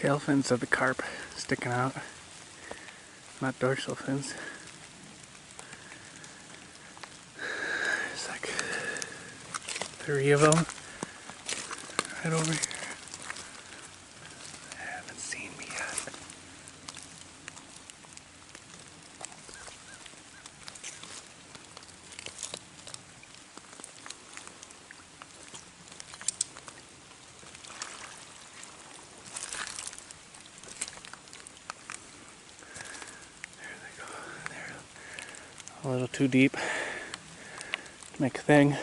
Tail fins of the carp sticking out, not dorsal fins. There's like 3 of them right over here. They haven't seen me yet. A little too deep to make a thing.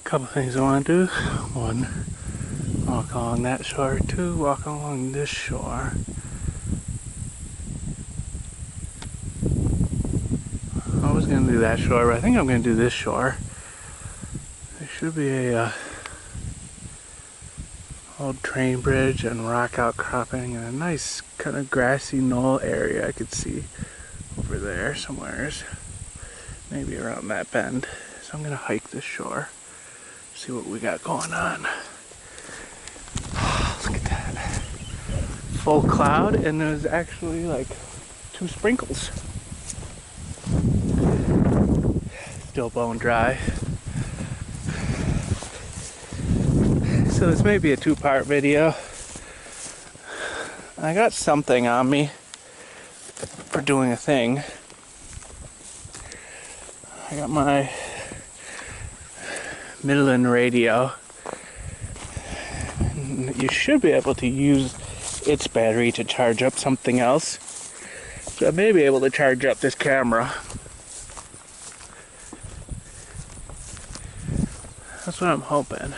Couple things I want to do. 1, walk along that shore. 2, walk along this shore. I was going to do that shore, but I think I'm going to do this shore. There should be a old train bridge and rock outcropping and a nice kind of grassy knoll area I could see over there somewheres. Maybe around that bend. So I'm going to hike this shore. See what we got going on. Look at that. Full cloud, and there's actually like 2 sprinkles. Still bone dry. So this may be a 2-part video. I got something on me for doing a thing. I got my Midland radio. You should be able to use its battery to charge up something else. So I may be able to charge up this camera. That's what I'm hoping.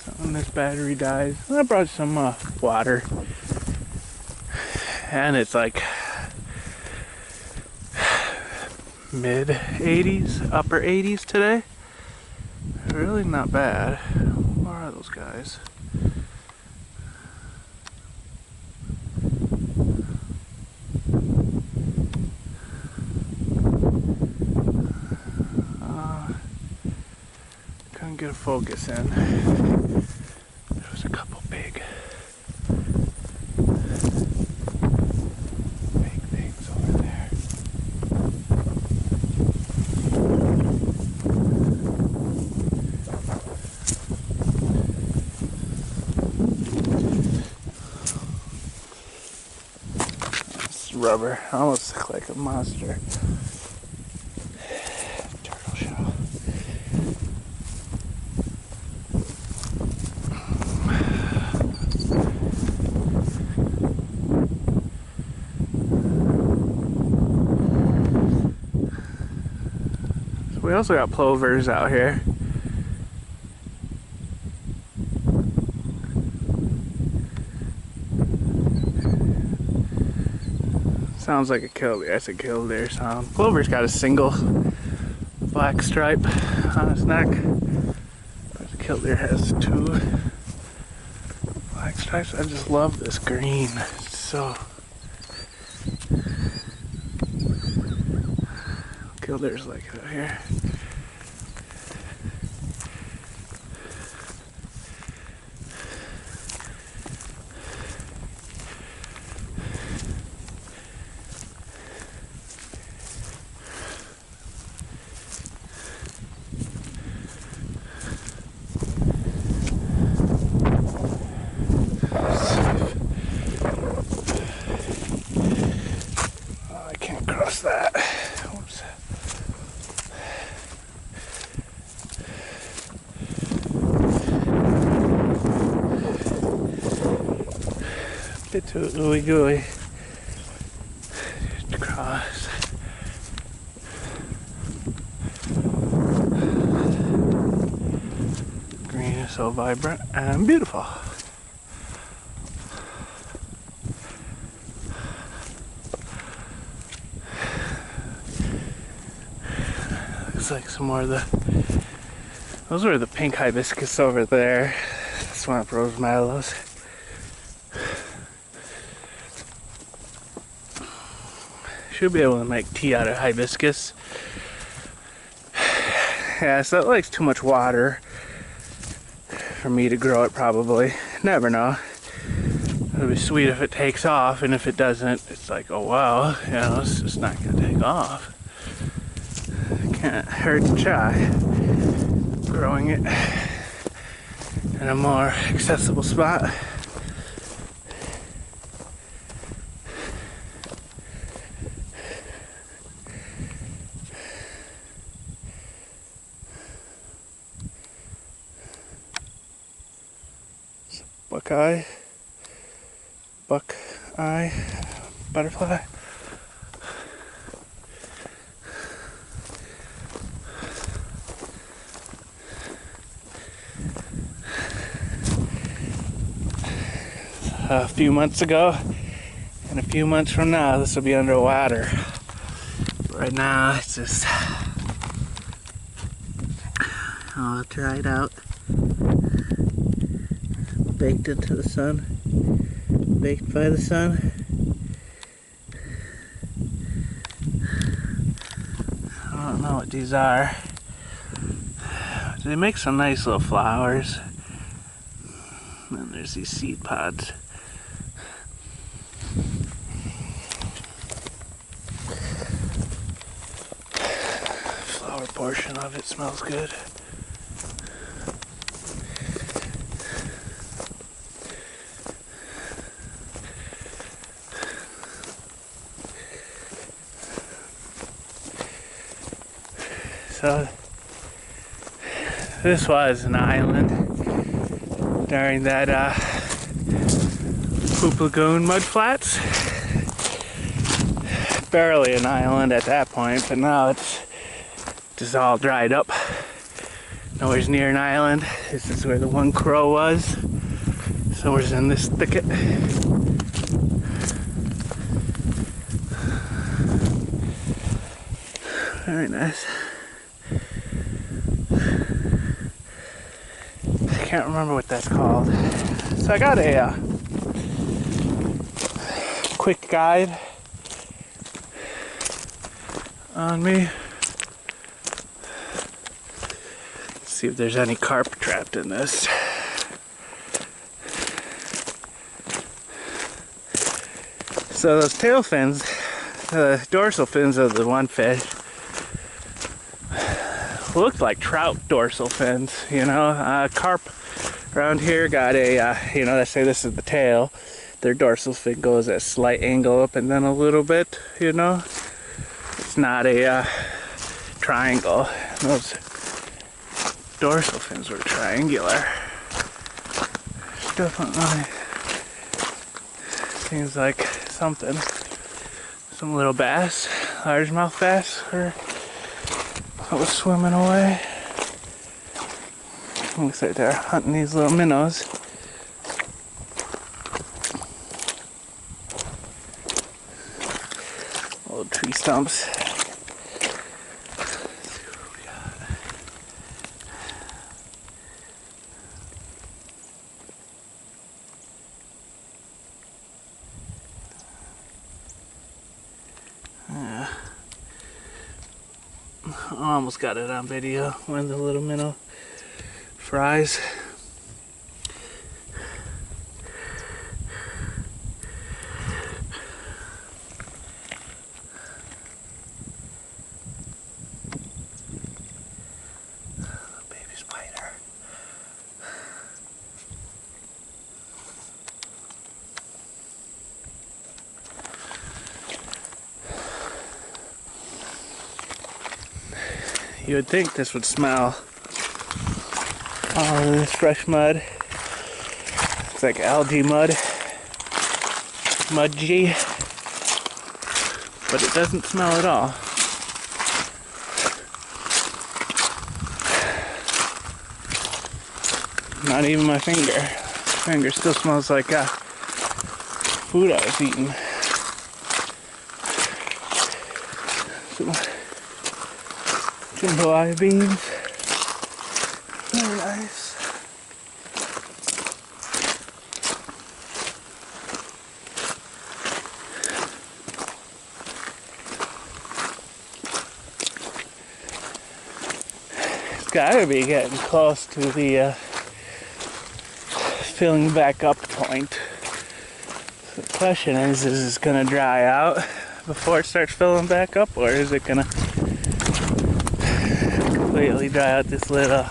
So when this battery dies, I brought some water. And it's like mid 80s, upper 80s today. Really not bad. Where are those guys? Couldn't get a focus in. There was a couple big things over there. Rubber. I almost look like a monster. Turtle shell. So we also got plovers out here. Sounds like a killdeer. That's a killdeer sound. Plover's got a single black stripe on his neck. The killdeer has 2 black stripes. I just love this green. It's so. Killdeers like it out here. bit too ooey gooey. Just cross. Green is so vibrant and beautiful. Looks like some more of the, those were the pink hibiscus over there. Swamp rose mallows. Should be able to make tea out of hibiscus. Yeah, so it likes too much water for me to grow it probably. Never know. It'll be sweet if it takes off, and if it doesn't, it's like, oh wow, you know, it's just not gonna take off. Can't hurt to try growing it in a more accessible spot. Buckeye butterfly. A few months ago, and a few months from now, this will be underwater. Right now, it's just all dried out, baked into the sun, baked by the sun. I don't know what these are. They make some nice little flowers. And then there's these seed pods. Flower portion of it smells good. So this was an island during that Poop Lagoon mud flats. Barely an island at that point, but now it's just all dried up. Nowhere's near an island. This is where the one crow was. Somewhere's in this thicket. Very nice. I can't remember what that's called. So I got a quick guide on me. Let's see if there's any carp trapped in this. So those tail fins, the dorsal fins of the one fish, looked like trout dorsal fins, you know. Carp around here got a, you know, they say this is the tail. Their dorsal fin goes at a slight angle up and then a little bit, you know. It's not a triangle. Those dorsal fins were triangular. Definitely seems like something. Some little bass, largemouth bass, or I was swimming away. Looks like they're hunting these little minnows. Little tree stumps. Let's see what we got. Yeah. I almost got it on video when the little minnow fries. Baby spider. You would think this would smell. Oh, this fresh mud. It's like algae mud. smudgy, but it doesn't smell at all. Not even my finger. My finger still smells like food I was eating. Some jambalaya beans. Very nice. It's gotta be getting close to the filling back up point. So the question is it gonna dry out before it starts filling back up, or is it gonna completely dry out this little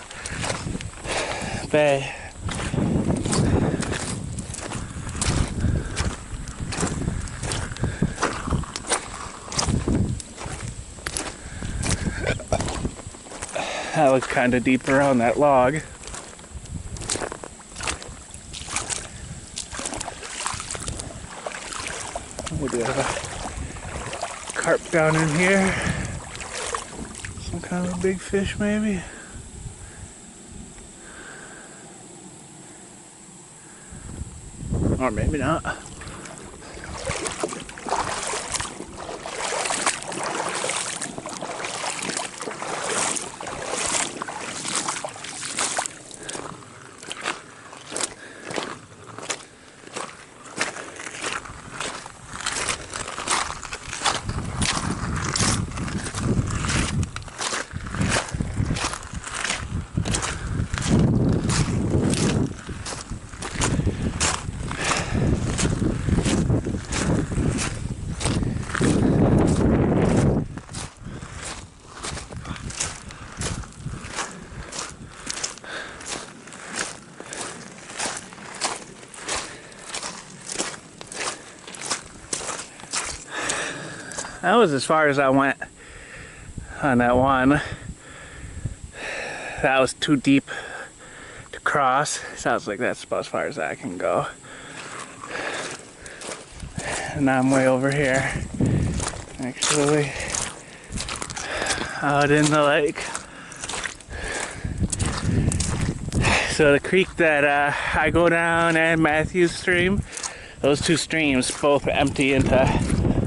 bay? That looks kind of deep around that log. Maybe there's a carp down in here. Some kind of a big fish, maybe. Or maybe not. That was as far as I went on that one. That was too deep to cross. Sounds like that's about as far as I can go. And now I'm way over here, actually, out in the lake. So the creek that I go down and Matthews Stream, those two streams both empty into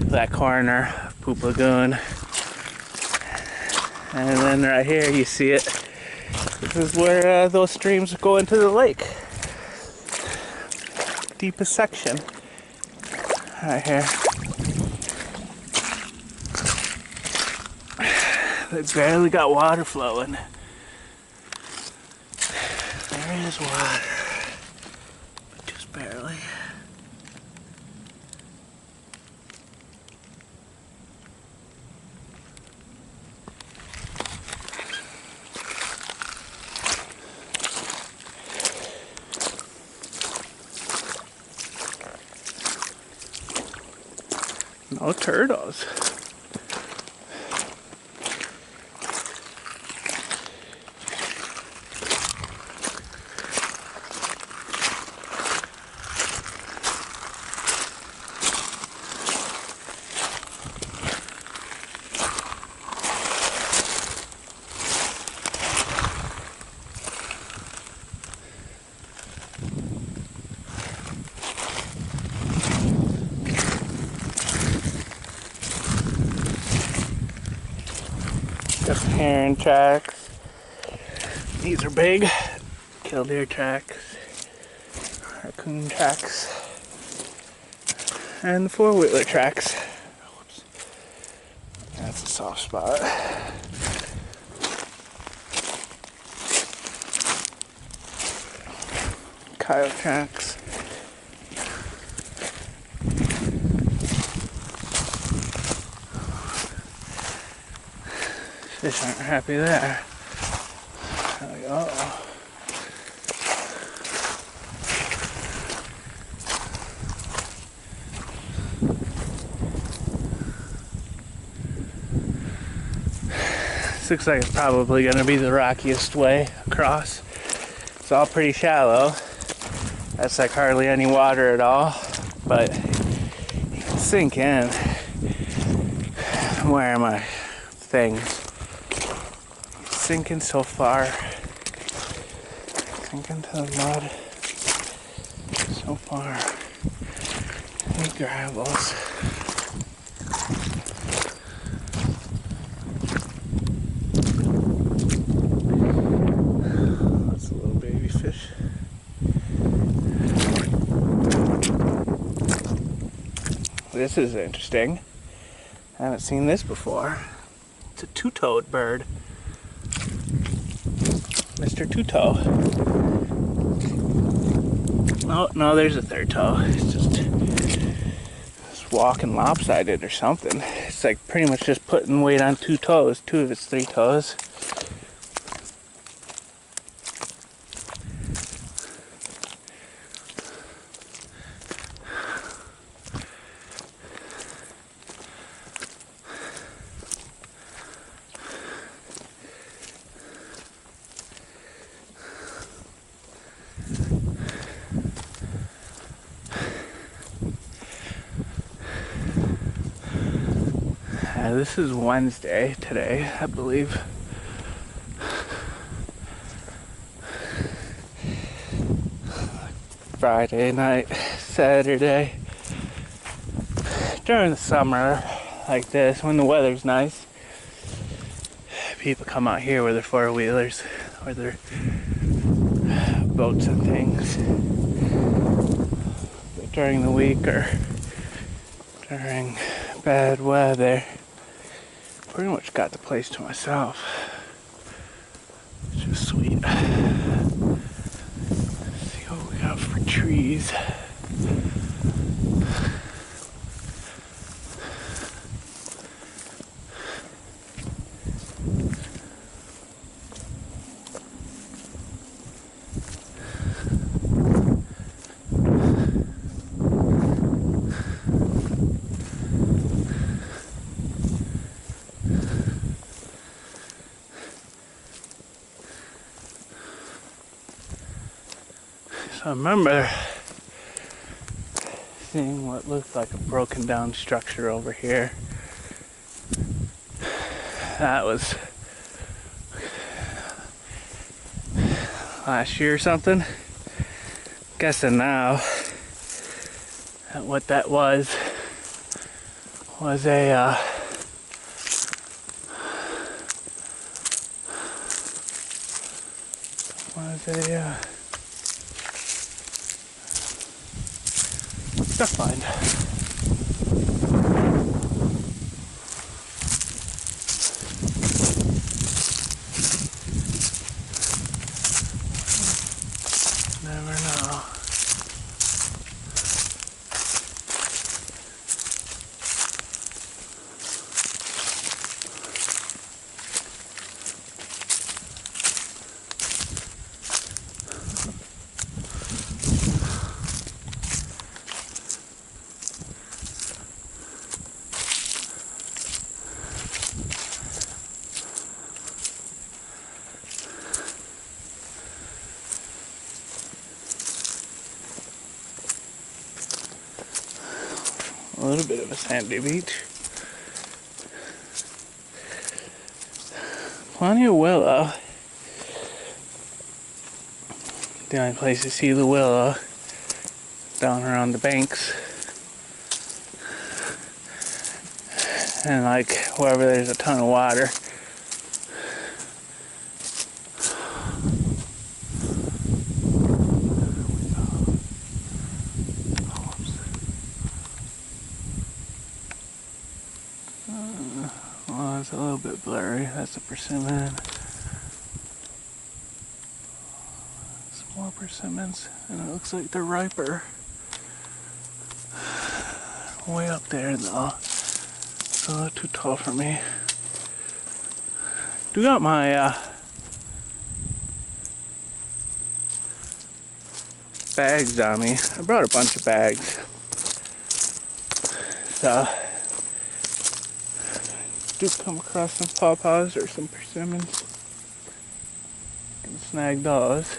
that corner of Poop Lagoon. And then right here you see it. This is where those streams go into the lake. Deepest section. Right here. They barely got water flowing. There is water, but just barely. No turtles. Got some heron tracks. These are big. Killdeer tracks. Raccoon tracks. And the four-wheeler tracks. Whoops. That's a soft spot. Coyote tracks. Fish aren't happy there. There we go. This looks like it's probably going to be the rockiest way across. It's all pretty shallow. That's like hardly any water at all, but sink in. Where are my things? Sinking so far. Sink into the mud so far. These gravels. That's a little baby fish. This is interesting. I haven't seen this before. It's a two-toed bird. Mr. Two-Toe. Oh, no, there's a third toe. It's just walking lopsided or something. It's like pretty much just putting weight on two toes, two of its three toes. This is Wednesday today, I believe. Friday night, Saturday. During the summer like this, when the weather's nice, people come out here with their four-wheelers or their boats and things. But during the week or during bad weather, pretty much got the place to myself. It's just sweet. Let's see what we got for trees. I remember seeing what looked like a broken down structure over here. That was last year or something. Guessing now that what that was a duck blind. Never know. A little bit of a sandy beach. Plenty of willow. The only place to see the willow down around the banks. And like wherever there's a ton of water. Well, it's a little bit blurry. That's a persimmon. Some more persimmons, and it looks like they're riper. Way up there though. It's a little too tall for me. Do got my bags on me. I brought a bunch of bags. So do come across some pawpaws or some persimmons. Can snag those.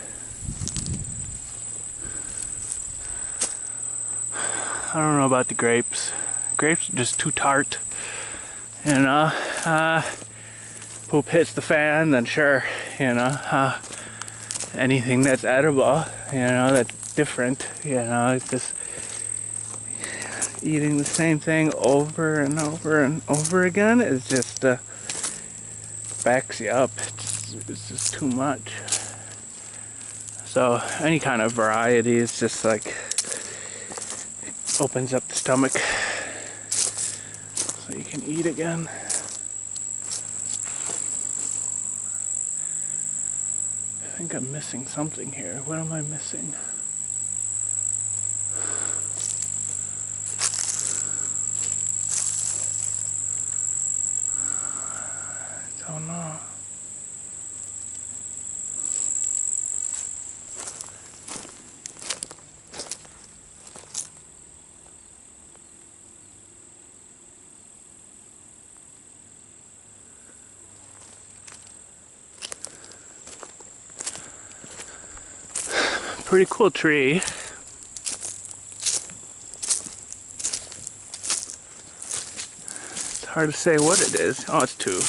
I don't know about the grapes. grapes are just too tart. You know, poop hits the fan, then sure, you know, anything that's edible, you know, that's different, you know, it's just eating the same thing over and over and over again is just backs you up. It's just too much. So any kind of variety is just like opens up the stomach so you can eat again. I think I'm missing something here. What am I missing? I don't know. Pretty cool tree. It's hard to say what it is. Oh, it's two.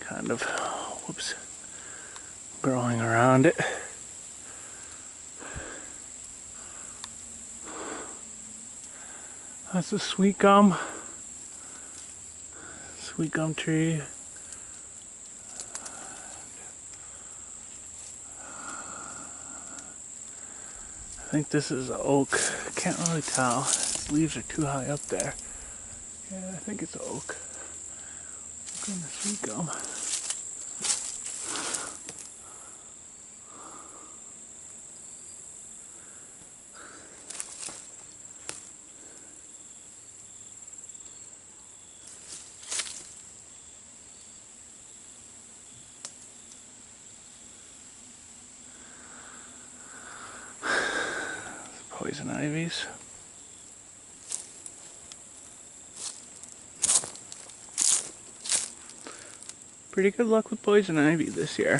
Kind of, whoops, growing around it. That's a sweet gum tree. I think this is an oak. I can't really tell. The leaves are too high up there. Yeah, I think it's oak. Look at the sweet gum. Poison ivies. Pretty good luck with poison ivy this year.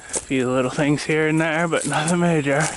A few little things here and there, but nothing major.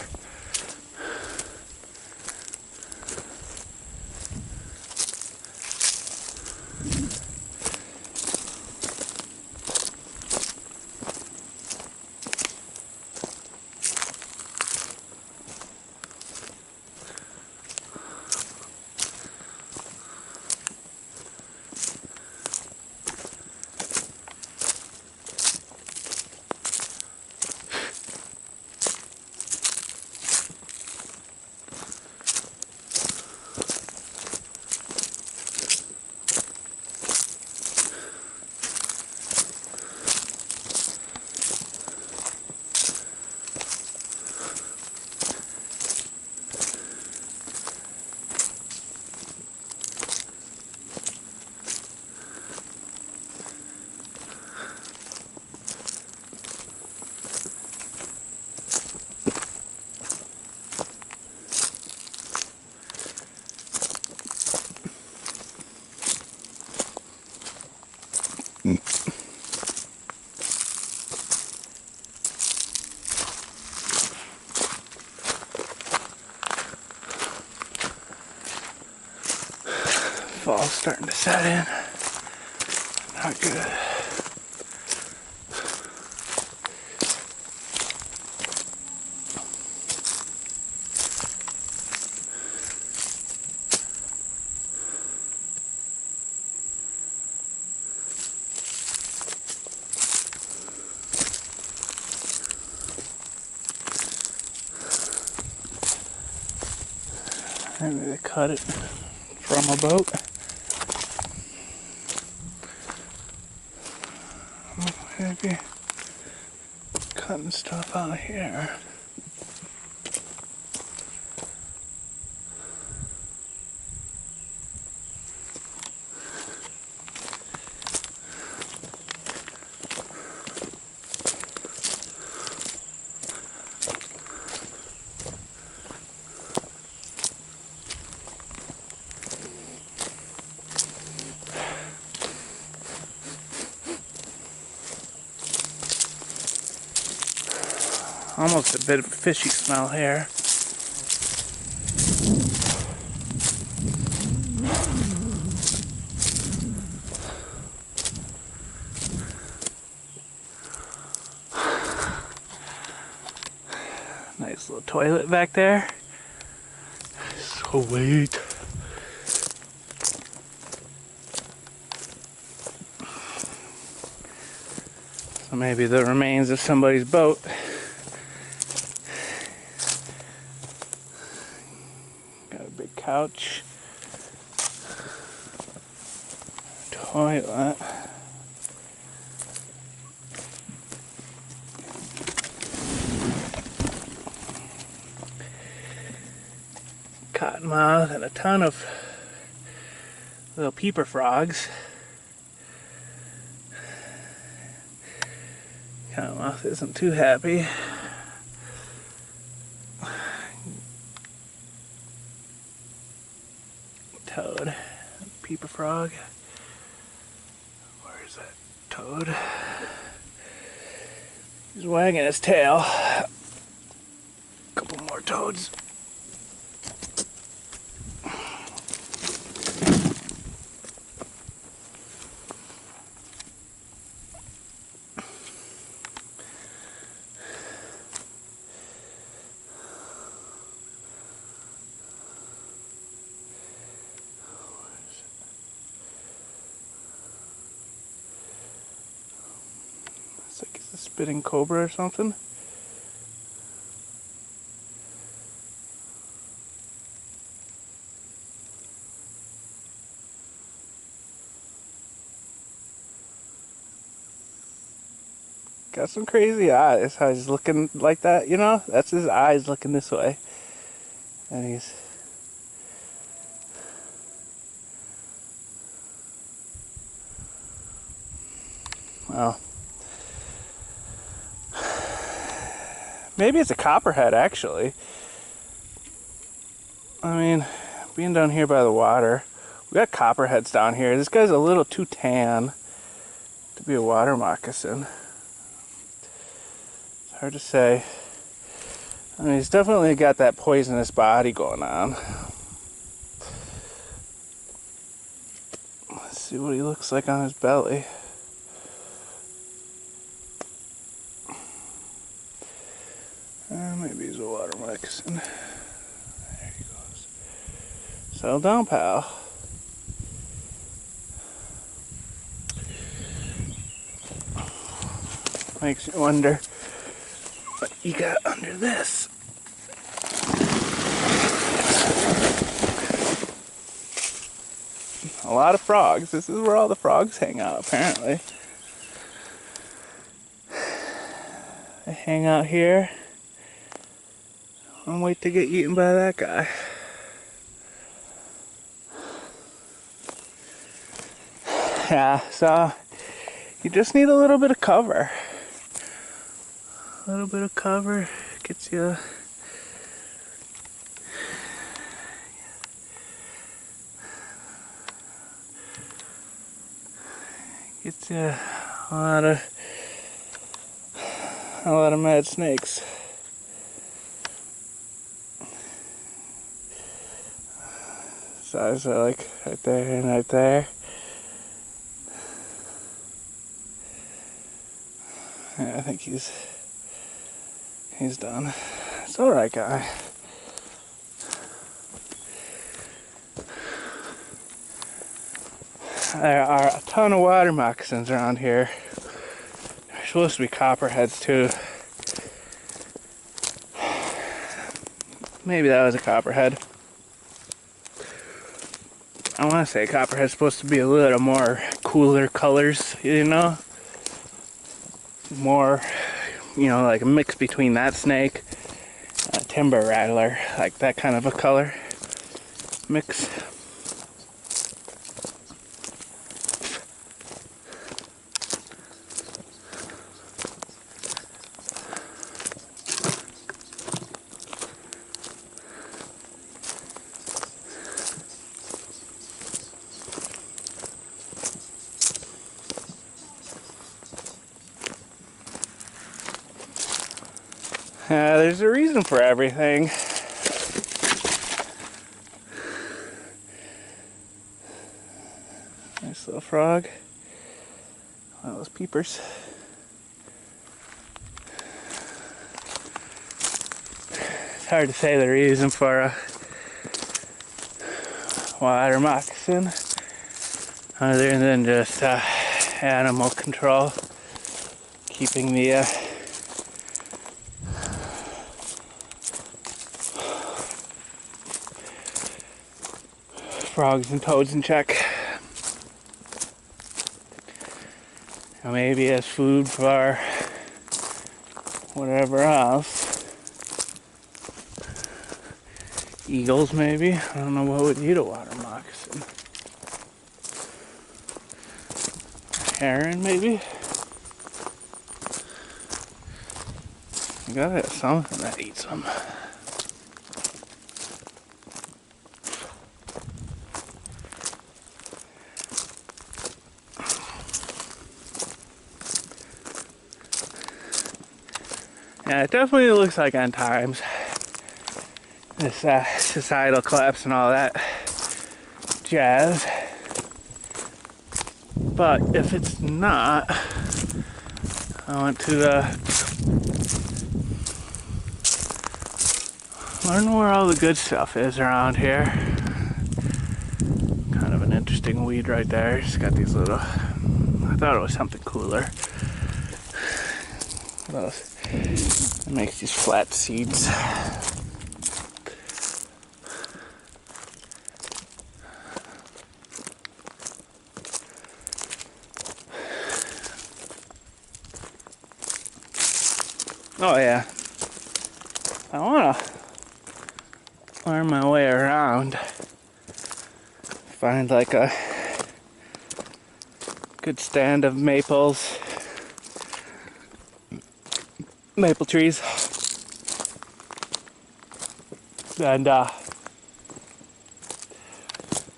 Fall's starting to set in. Not good. Maybe they cut it from a boat. Maybe cutting stuff out here. Almost a bit of a fishy smell here. Nice little toilet back there. Sweet. So maybe the remains of somebody's boat. Got a big couch. Toilet. Cottonmouth and a ton of little peeper frogs. Cottonmouth isn't too happy. Toad, peeper frog. Where is that toad? He's wagging his tail. A couple more toads. It's like it's a spitting cobra or something. Got some crazy eyes. How he's looking like that, you know? That's his eyes looking this way. And he's... well... maybe it's a copperhead, actually. I mean, being down here by the water, we got copperheads down here. This guy's a little too tan to be a water moccasin. It's hard to say. I mean, he's definitely got that poisonous body going on. Let's see what he looks like on his belly. Maybe he's a water moccasin. There he goes. Settle down, pal. Makes you wonder what you got under this. A lot of frogs. This is where all the frogs hang out, apparently. They hang out here and wait to get eaten by that guy. Yeah, so you just need a little bit of cover. A little bit of cover gets you... gets you a lot of mad snakes. Size are like right there and right there. Yeah, I think he's done. It's alright, guy. There are a ton of water moccasins around here. There's supposed to be copperheads too. Maybe that was a copperhead. I want to say copperhead's supposed to be a little more cooler colors, you know? More, you know, like a mix between that snake and a timber rattler, like that kind of a color mix. There's a reason for everything. Nice little frog. One of those peepers. It's hard to say the reason for a water moccasin other than just animal control, keeping the frogs and toads in check. And maybe as food for whatever else. Eagles, maybe. I don't know what would eat a water moccasin. Heron, maybe. You gotta have something that eats them. Yeah, it definitely looks like end times. This societal collapse and all that jazz. But if it's not, I want to learn where all the good stuff is around here. Kind of an interesting weed right there. It's got these little, I thought it was something cooler. It makes these flat seeds. Oh yeah, I want to learn my way around, find like a good stand of maples, maple trees, and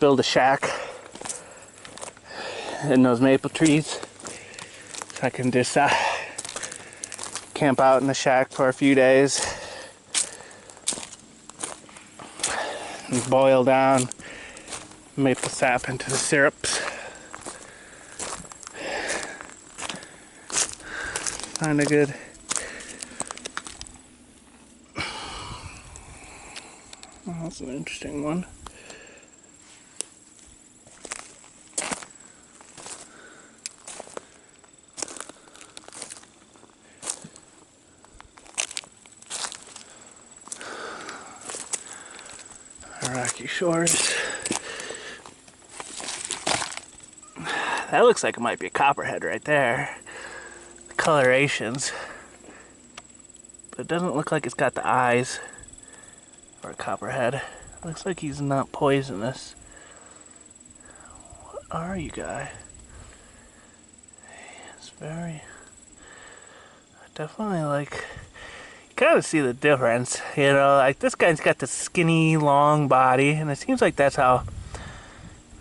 build a shack in those maple trees so I can just camp out in the shack for a few days and boil down maple sap into the syrups. Kind of good. Oh, that's an interesting one. Rocky Shores. That looks like it might be a copperhead right there. The colorations. But it doesn't look like it's got the eyes for a copperhead. Looks like he's not poisonous. What are you, guy? It's very... definitely like... kind of see the difference, you know, like this guy's got the skinny long body and it seems like that's how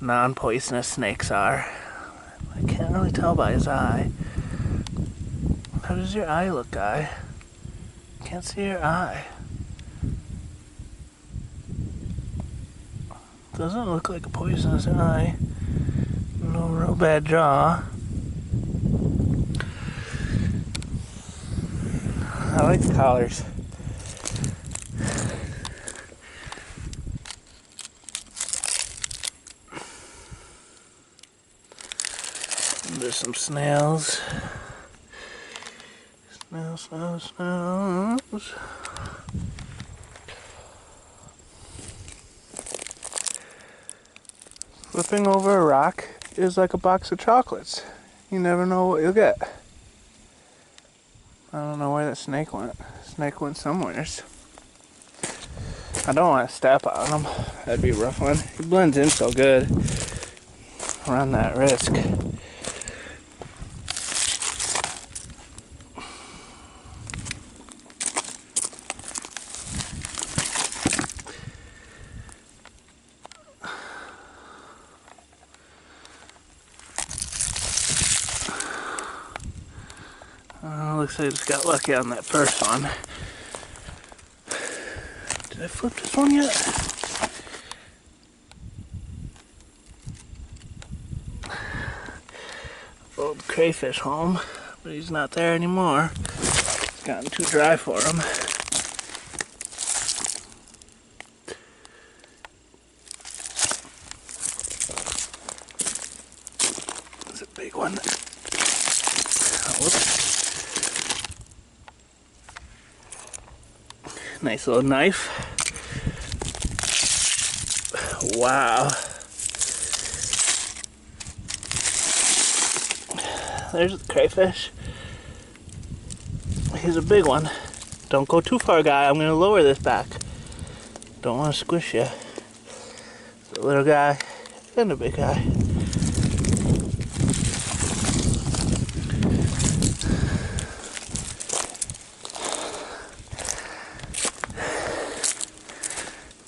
non-poisonous snakes are. I can't really tell by his eye. How does your eye look, guy? Can't see your eye. Doesn't look like a poisonous eye. No real bad jaw. I like the collars. There's some snails. Snails. Flipping over a rock is like a box of chocolates. You never know what you'll get. I don't know where that snake went. Snake went somewheres. I don't want to step on him. That'd be a rough one. He blends in so good. Run that risk. Looks like I just got lucky on that first one. flipped this one yet? Old crayfish home, but he's not there anymore. It's gotten too dry for him. It's a big one. Oh, whoops. Nice little knife. Wow. There's the crayfish. He's a big one. Don't go too far, guy. I'm going to lower this back. Don't want to squish you. The little guy and the big guy.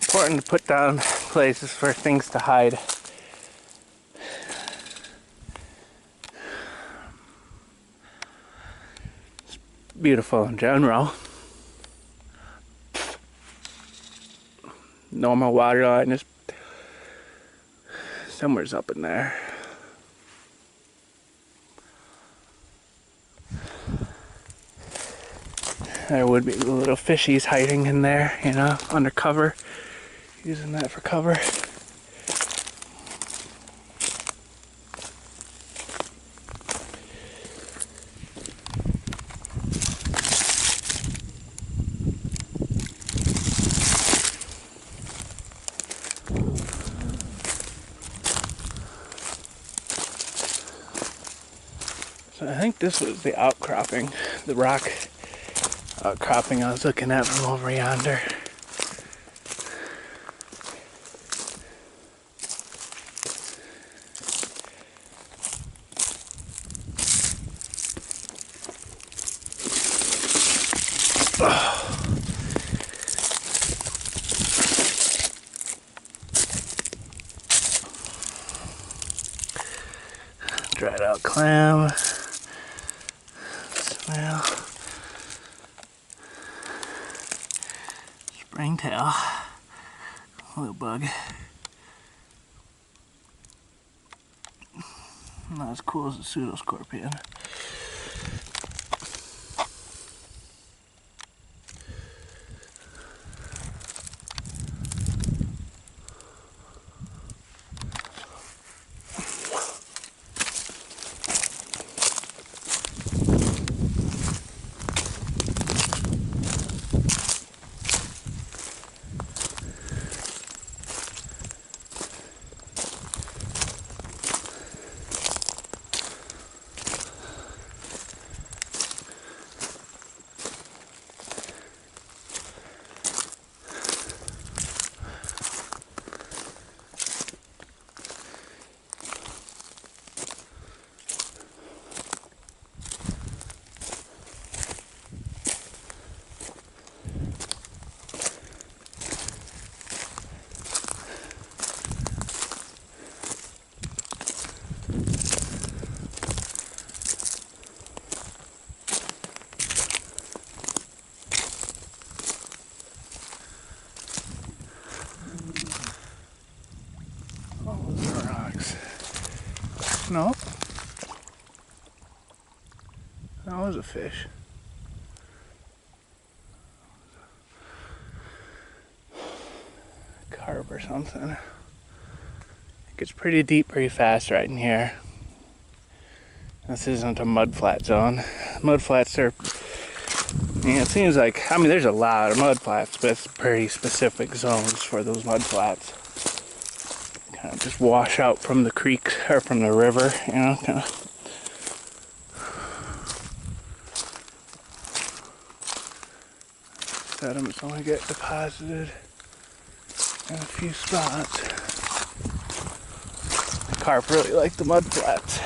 Important to put down places for things to hide. It's beautiful in general. Normal water line is somewhere's up in there. There would be little fishies hiding in there, you know, under cover. Using that for cover. So I think this was the outcropping, the rock outcropping I was looking at from over yonder. Dried out clam. Smell. Springtail. Little bug. Not as cool as a pseudoscorpion. No. That was a fish. Carp or something. It gets pretty deep pretty fast right in here. This isn't a mudflat zone. Mudflats are, it seems like, I mean, there's a lot of mudflats, but it's pretty specific zones for those mudflats. Kind of just wash out from the creek or from the river, you know, kind of. Sediments only get deposited in a few spots. The carp really like the mudflats.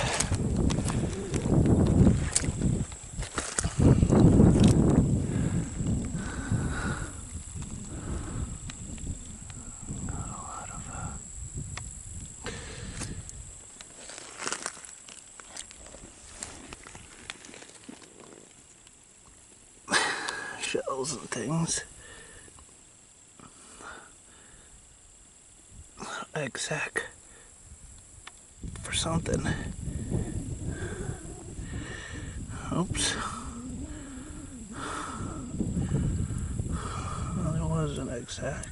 Shells and things. egg sac for something. Oops. Well, there was an egg sac.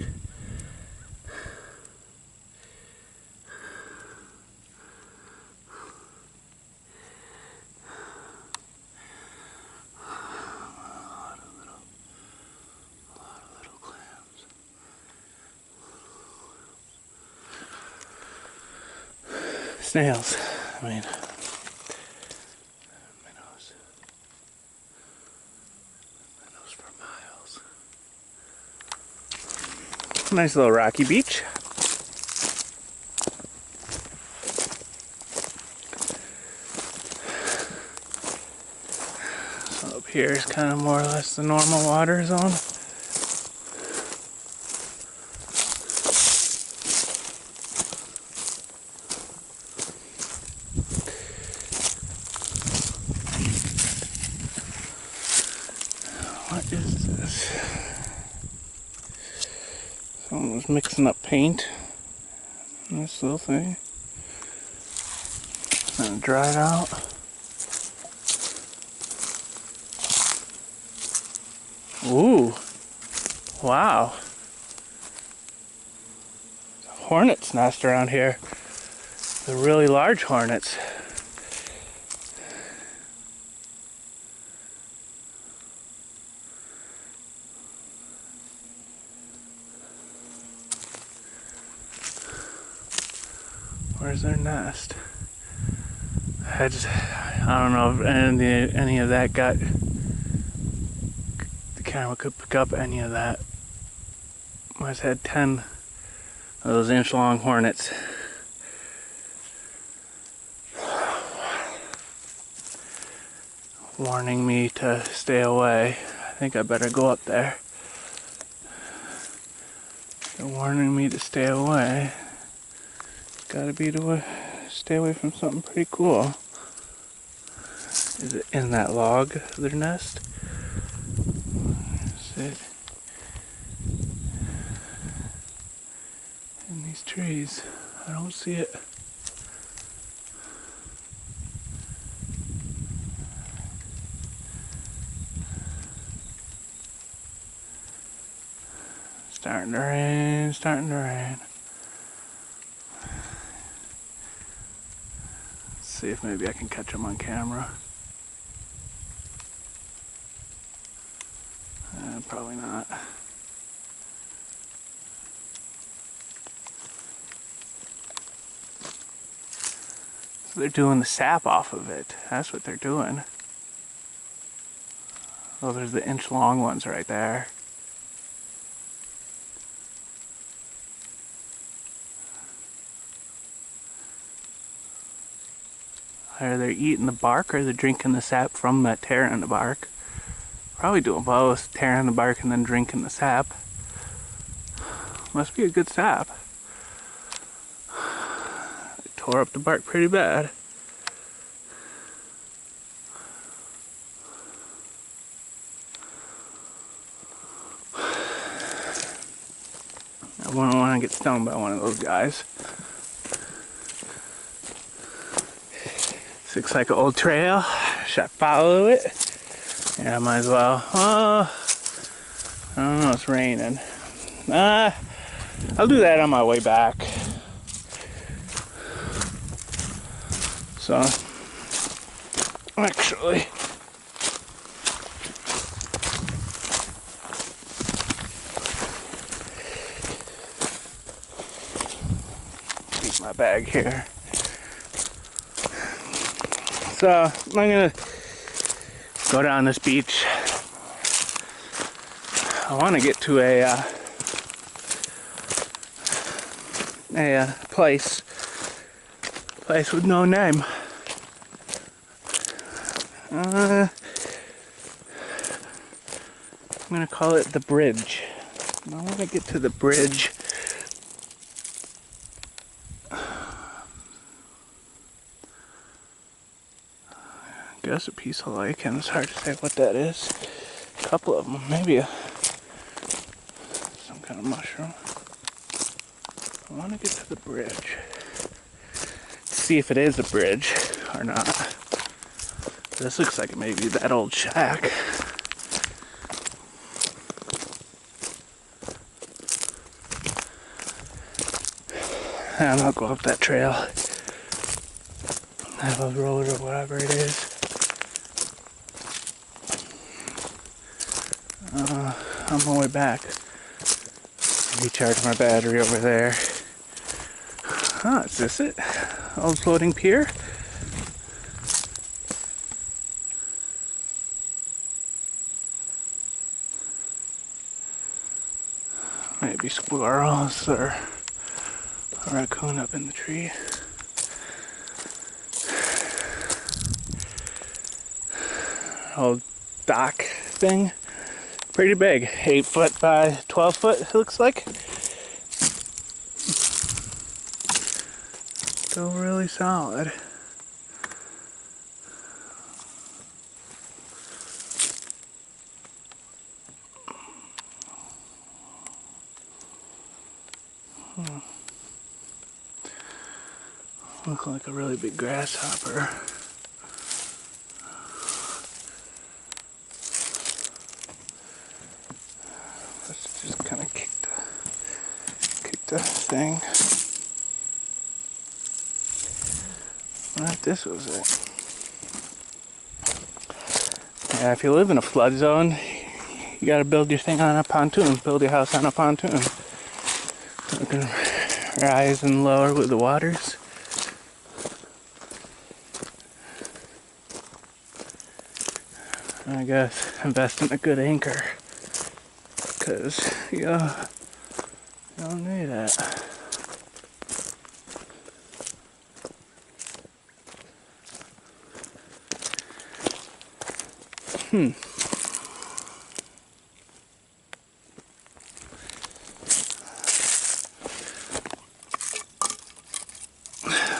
Snails, I mean, minnows for miles. Nice little rocky beach. So up here is kind of more or less the normal water zone. What is this? Someone was mixing up paint in this little thing. And it dried out. Ooh. Wow. Hornet's nest around here. The really large hornets. Where's their nest? I don't know if any of that got, the camera could pick up any of that. I just had 10 of those inch-long hornets. Warning me to stay away. I think I better go up there. They're warning me to stay away. Gotta be to stay away from something pretty cool. Is it in that log, their nest? Is it in these trees? I don't see it. Starting to rain, starting to rain. Let's see if maybe I can catch them on camera. Probably not. So they're doing the sap off of it. That's what they're doing. Oh, there's the inch-long ones right there. Either they're eating the bark or they're drinking the sap from that tear in the bark. Probably doing both, tearing the bark and then drinking the sap. Must be a good sap. It tore up the bark pretty bad. I wouldn't want to get stung by one of those guys. This looks like an old trail. Should I follow it? Yeah, I might as well. Oh, I don't know, it's raining. I'll do that on my way back. So, actually, keep my bag here. So, I'm gonna go down this beach. I want to get to a place with no name. I'm gonna call it the bridge. I want to get to the bridge. I guess a piece of lichen. It's hard to say what that is. A couple of them, maybe some kind of mushroom. I want to get to the bridge. See if it is a bridge or not. This looks like it may be that old shack. And I'll go up that trail. Have a road or whatever it is. On my way back. Recharge my battery over there. Huh, is this it? Old floating pier? Maybe squirrels or a raccoon up in the tree. Old dock thing. Pretty big. 8 foot by 12 foot, it looks like. Still really solid. Look like a really big grasshopper. Let's just kind of kick the thing. Right, this was it. Yeah, if you live in a flood zone, you gotta build your thing on a pontoon. Build your house on a pontoon. You can rise and lower with the waters. I guess invest in a good anchor, because you don't need that.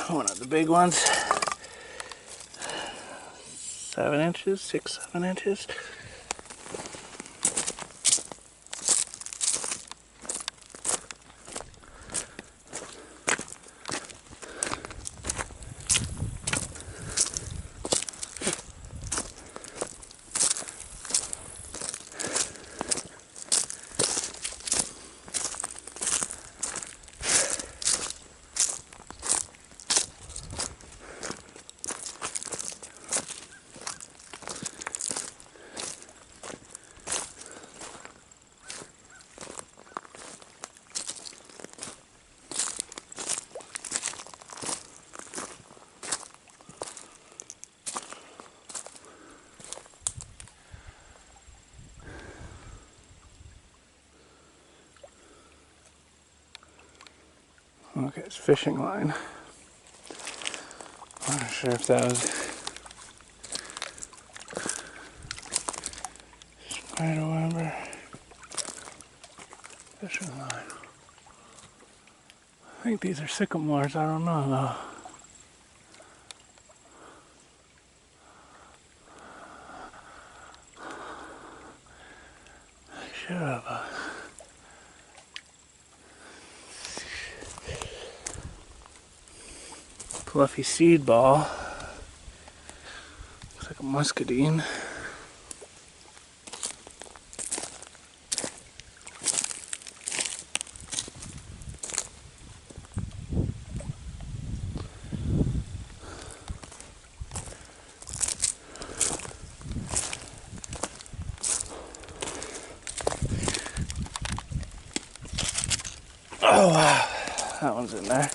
One of the big ones. 7 inches, 6, 7 inches. Okay, it's fishing line. I'm not sure if that was spider web. Fishing line. I think these are sycamores, I don't know though. I should have fluffy seed ball. Looks like a muscadine. Oh wow, that one's in there.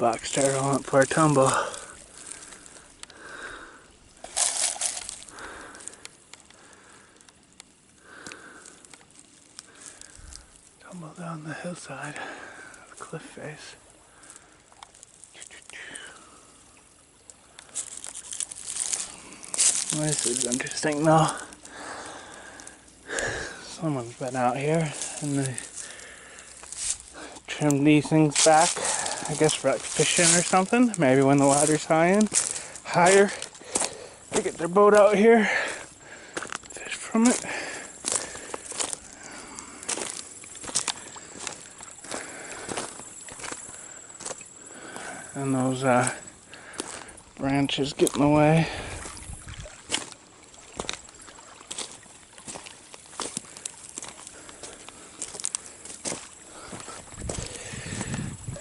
box turtle went for a tumble. Tumble down the hillside, the cliff face. This is interesting though. Someone's been out here and they trimmed these things back, I guess for like fishing or something. Maybe when the water's higher, they get their boat out here, fish from it. And those branches get in the way.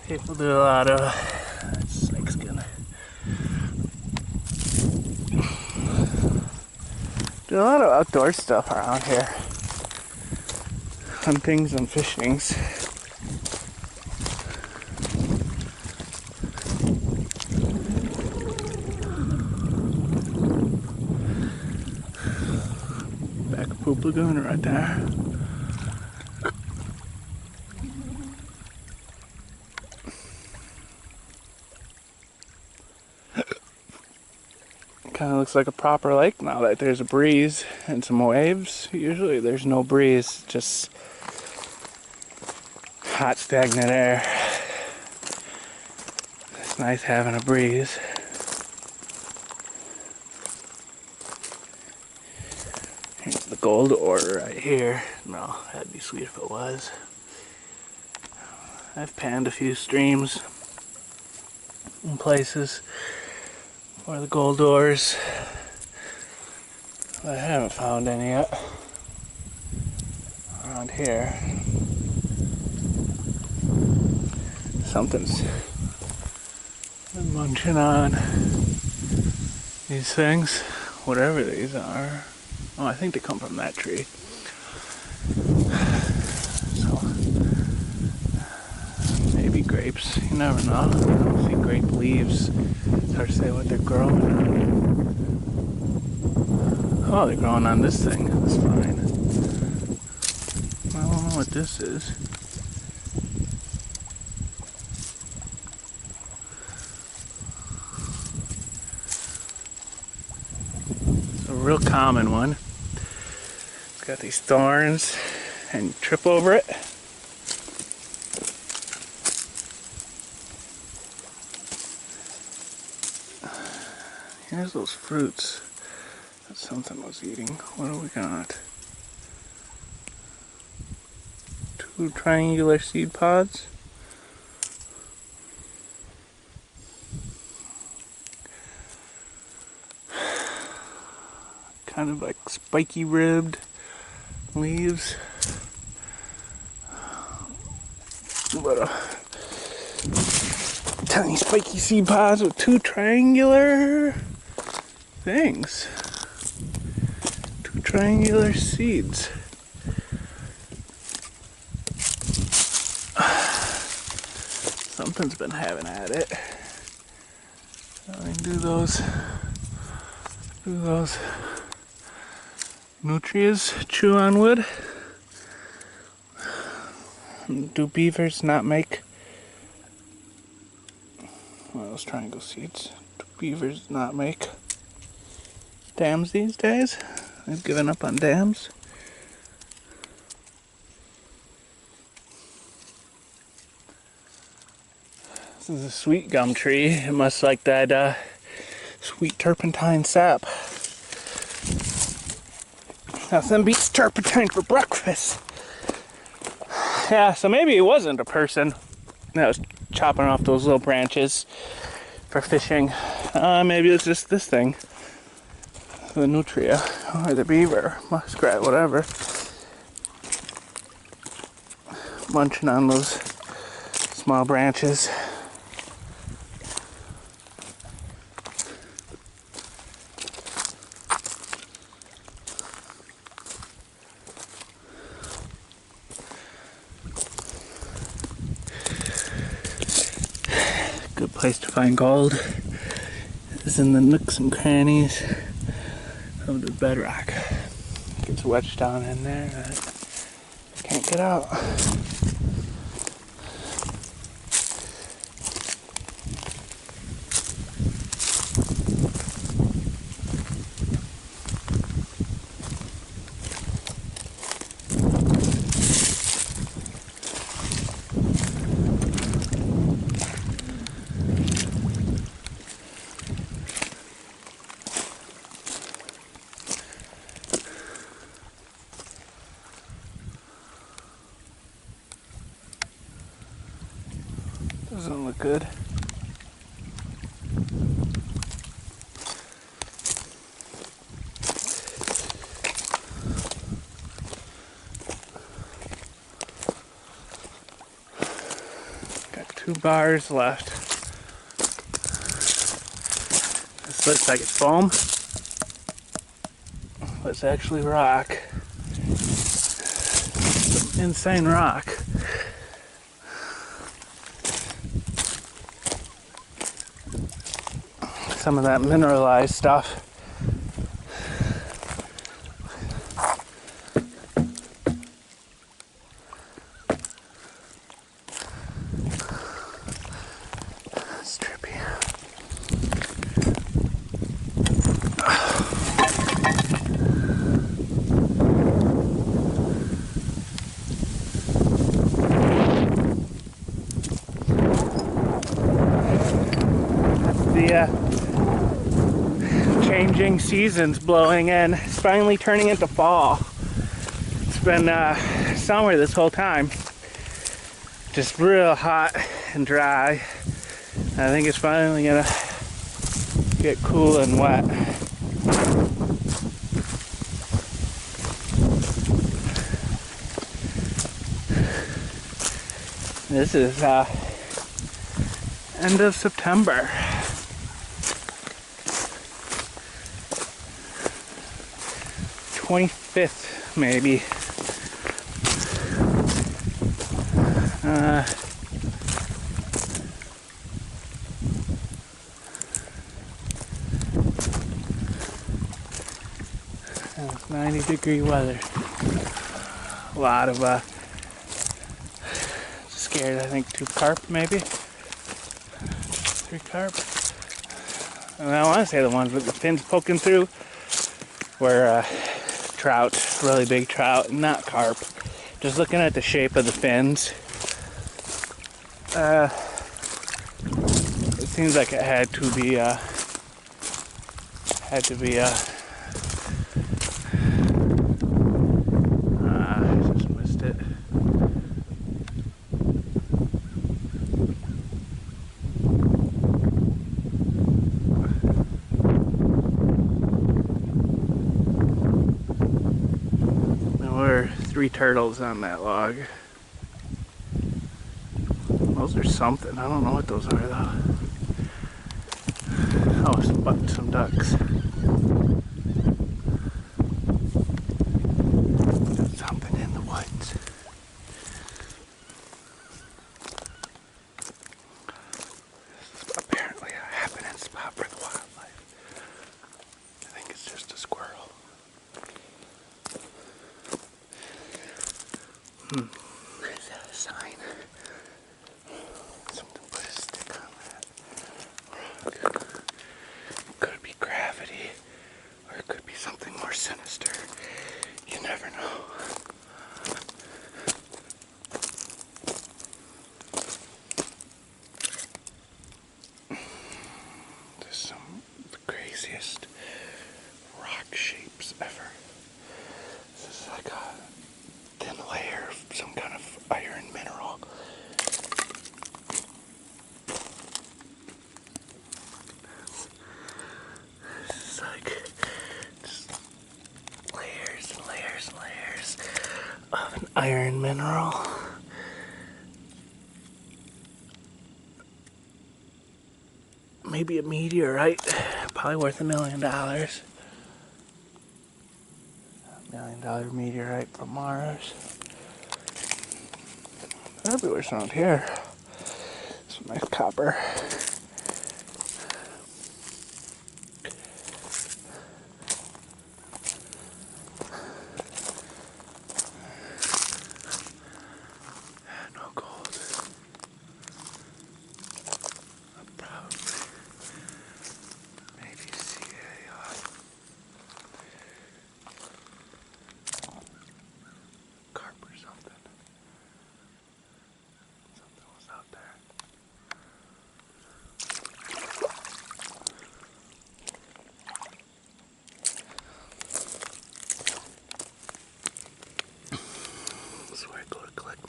People do a lot of snake skin. Do a lot of outdoor stuff around here. Huntings and fishings. Poop Lagoon right there. Kind of looks like a proper lake now that there's a breeze and some waves. Usually there's no breeze, just hot stagnant air. It's nice having a breeze. Here's the gold ore right here. No, that'd be sweet if it was. I've panned a few streams in places where the gold ores. I haven't found any yet around here. Something's been munching on these things, whatever these are. Oh, I think they come from that tree. So, maybe grapes. You never know. I don't see grape leaves. It's hard to say what they're growing on. Oh, they're growing on this thing. That's fine. I don't know what this is. It's a real common one. It's got these thorns and you trip over it. Here's those fruits that something was eating. What do we got? 2 triangular seed pods. Kind of like spiky ribbed leaves. But tiny spiky seed pods with 2 triangular things. 2 triangular seeds. Something's been having at it. I can do those nutrients chew on wood. Do beavers not make those triangle seeds? Do beavers not make dams these days? They've given up on dams. This is a sweet gum tree. It must like that sweet turpentine sap. Nothing beats turpentine for breakfast. Yeah, so maybe it wasn't a person that was chopping off those little branches for fishing. Maybe it's just this thing. The nutria, or the beaver, muskrat, whatever. Munching on those small branches. Good place to find gold is in the nooks and crannies of the bedrock. Gets wedged down in there, but can't get out. Doesn't look good. Got 2 bars left. This looks like it's foam. Let's actually rock. Some insane rock. Some of that mineralized stuff. It's trippy. The changing seasons blowing in. It's finally turning into fall. It's been summer this whole time. Just real hot and dry. I think it's finally gonna get cool and wet. This is end of September. 25th, maybe. It's 90-degree weather. A lot of scared, I think 2 carp maybe. 3 carp. And I want to say the ones with the fins poking through were trout, really big trout, not carp. Just looking at the shape of the fins, it seems like it had to be I just missed it. There were 3 turtles on that log. Those are something. I don't know what those are though. Oh, some ducks. Something in the woods. This is apparently a happening spot for the wildlife. I think it's just a squirrel. Is that a sign? Something put a stick on that. Could be gravity, or it could be something more sinister. You never know. There's some of the craziest rock shapes ever. This is like a thin layer of some kind of iron mineral. This is like just layers and layers and layers of an iron mineral. Maybe a meteorite, probably worth $1 million. $1 million meteorite from Mars. Everywhere's around here. Some nice copper.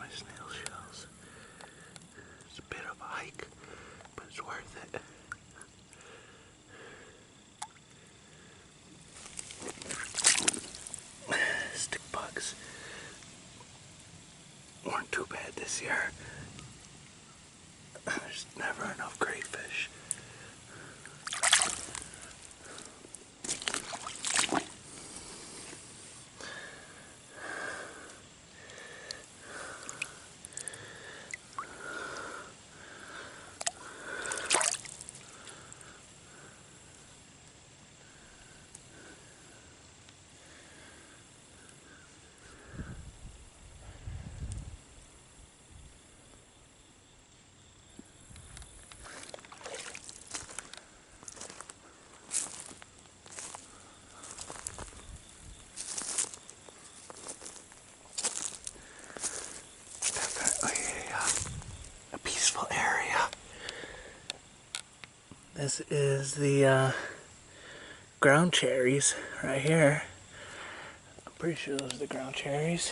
my snail shells. It's a bit of a hike, but it's worth it. Stick bugs weren't too bad this year. There's never enough crayfish. This is the ground cherries right here. I'm pretty sure those are the ground cherries.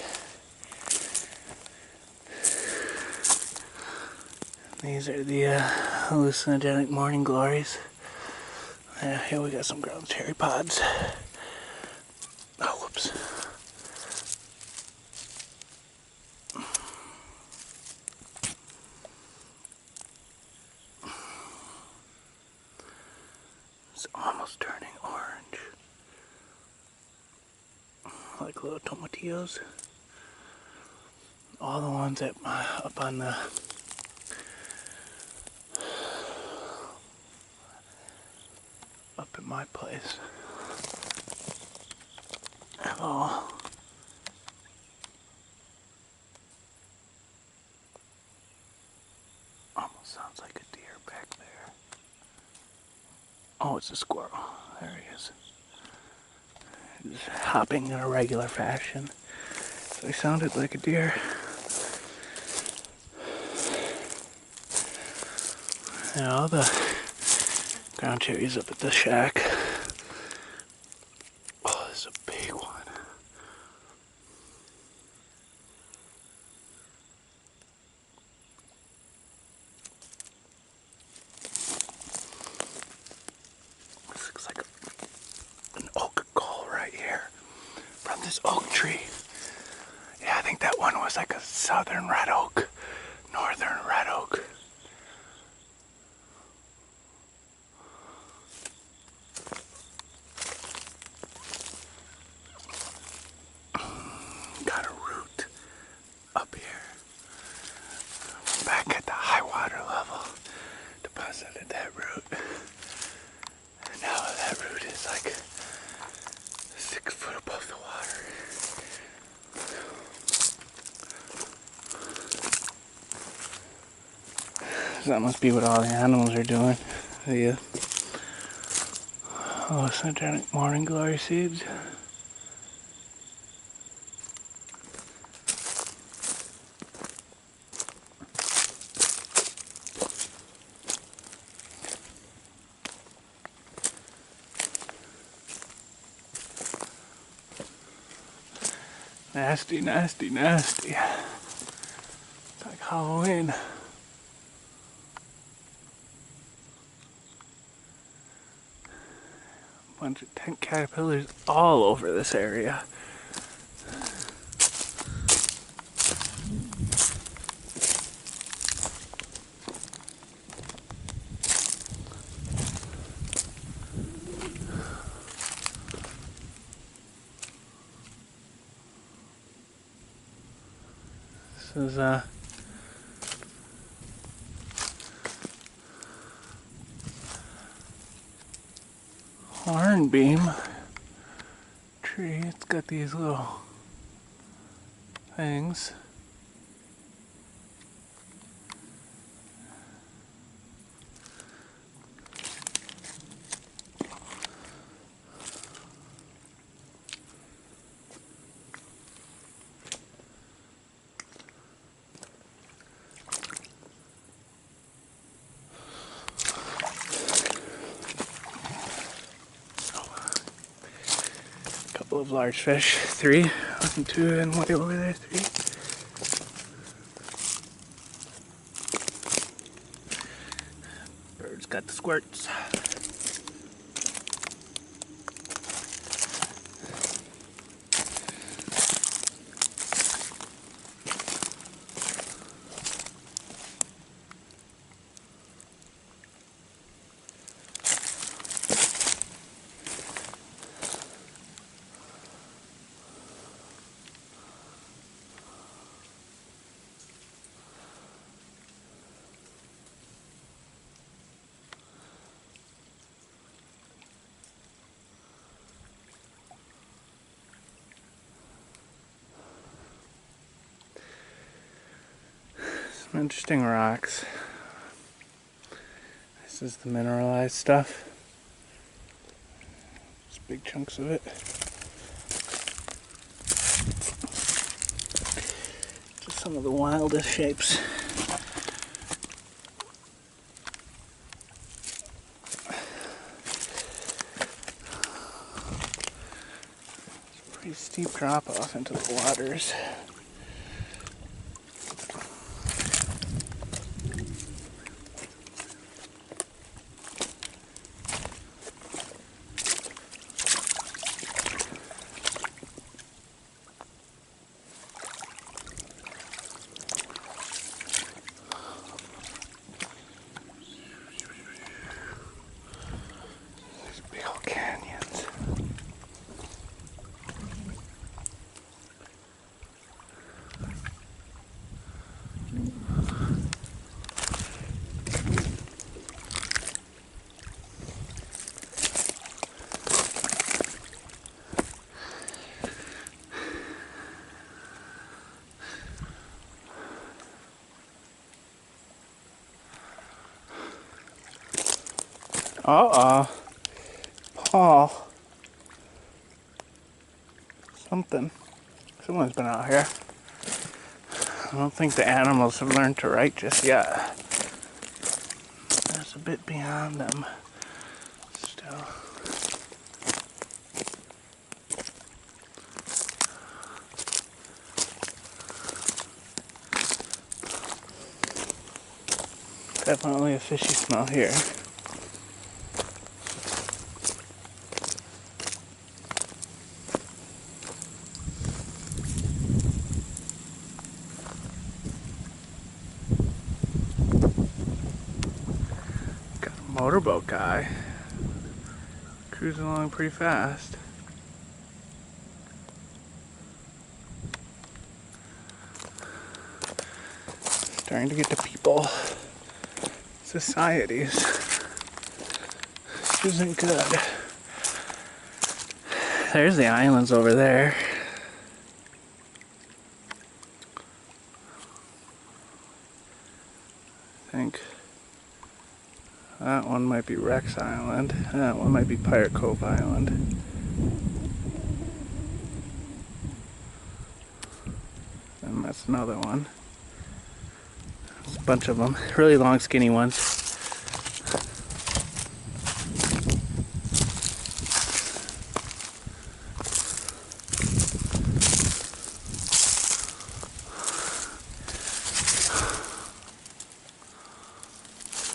These are the hallucinogenic morning glories. Yeah, here we got some ground cherry pods. Oh, whoops. It's almost turning orange. Like little tomatillos. All the ones up on the up at my place have all almost sounds like a deer back there. Oh, it's a squirrel. There he is. He's hopping in a regular fashion. So he sounded like a deer. And all the ground cherries up at the shack. Oh, this is a big one. This looks like an oak gall right here from this oak tree. Yeah, I think that one was like a southern red oak, northern red oak. Got a root up here. Back at the high water level, deposited that root. And now that root is like 6 foot above the water. So that must be what all the animals are doing. The hallucinogenic morning glory seeds. Nasty, nasty, nasty. It's like Halloween. Bunch of tent caterpillars all over this area. This is hornbeam tree. It's got these little things. Couple of large fish, 3, 1, 2, and way over there, 3. got the squirts. Some interesting rocks. This is the mineralized stuff. Just big chunks of it. Just some of the wildest shapes. It's a pretty steep drop off into the waters. Paul. Someone's been out here. I don't think the animals have learned to write just yet. There's a bit beyond them still. Definitely a fishy smell here. Motorboat guy cruising along pretty fast. Starting to get to people, societies. This isn't good. There's the islands over there. I think that one might be Rex Island. That one might be Pirate Cove Island. And that's another one. There's a bunch of them. Really long, skinny ones.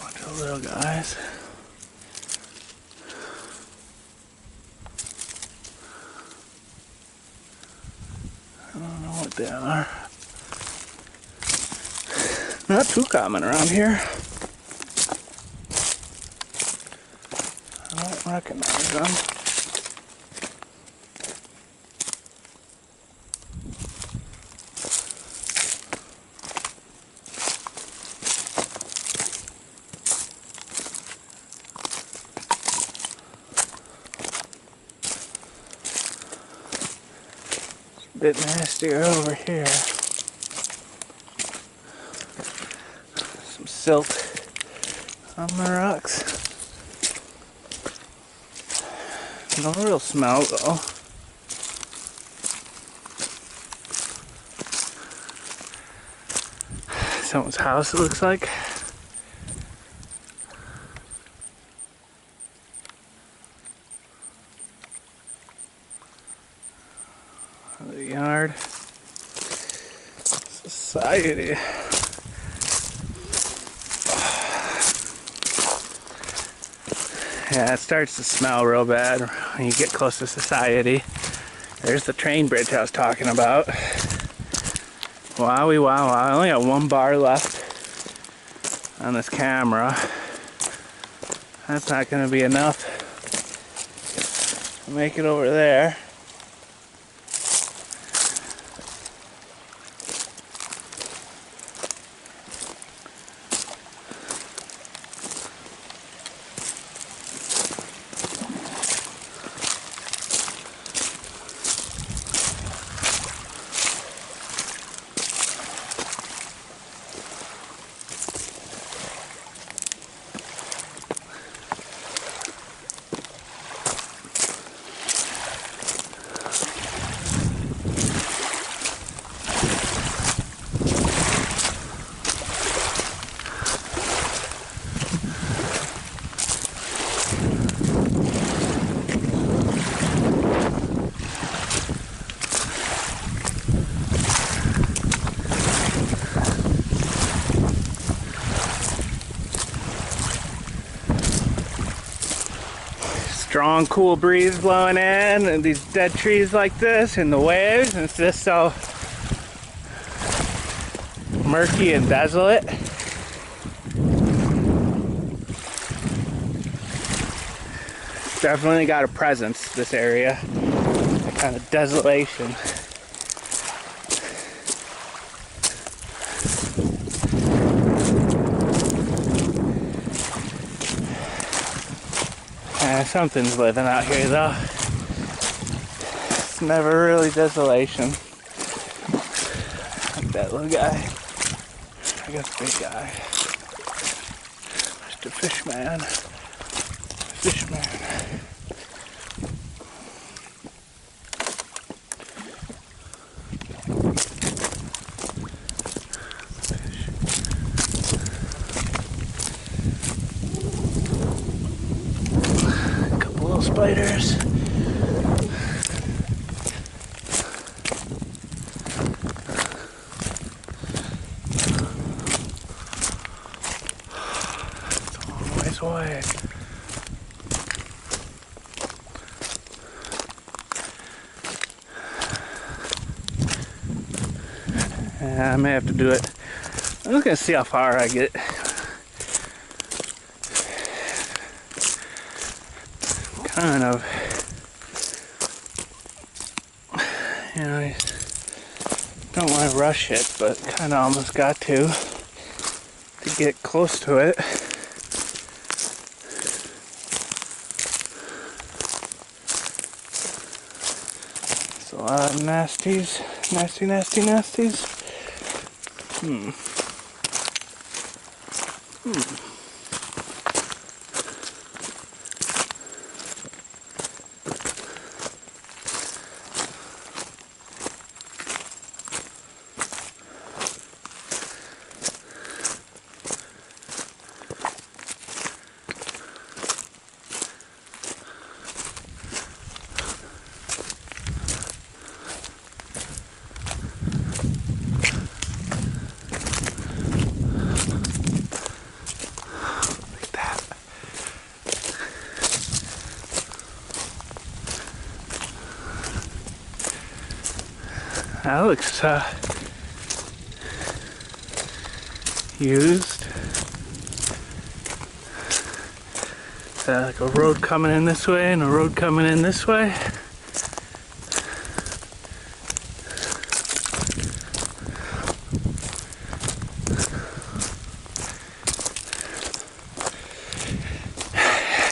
Bunch of little guys. I don't know what they are. Not too common around here. I don't recognize them. It's a bit nastier over here. Some silt on the rocks. No real smell though. Someone's house, it looks like. The yard. Society. Yeah, it starts to smell real bad when you get close to society. There's the train bridge I was talking about. Wowie wow, I only got one bar left on this camera. That's not going to be enough to make it over there. Strong, cool breeze blowing in, and these dead trees like this, and the waves, and it's just so murky and desolate. It's definitely got a presence, this area. That kind of desolation. Something's living out here though. It's never really desolation. Like that little guy. I got the big guy. Mr. Fishman. Fishman. Spiders. It's a long ways away. Yeah, I may have to do it. I'm just gonna see how far I get. Kind of, you know, I don't want to rush it, but kind of almost got to get close to it. It's a lot of nasties, nasties. That looks used. Like a road coming in this way and a road coming in this way.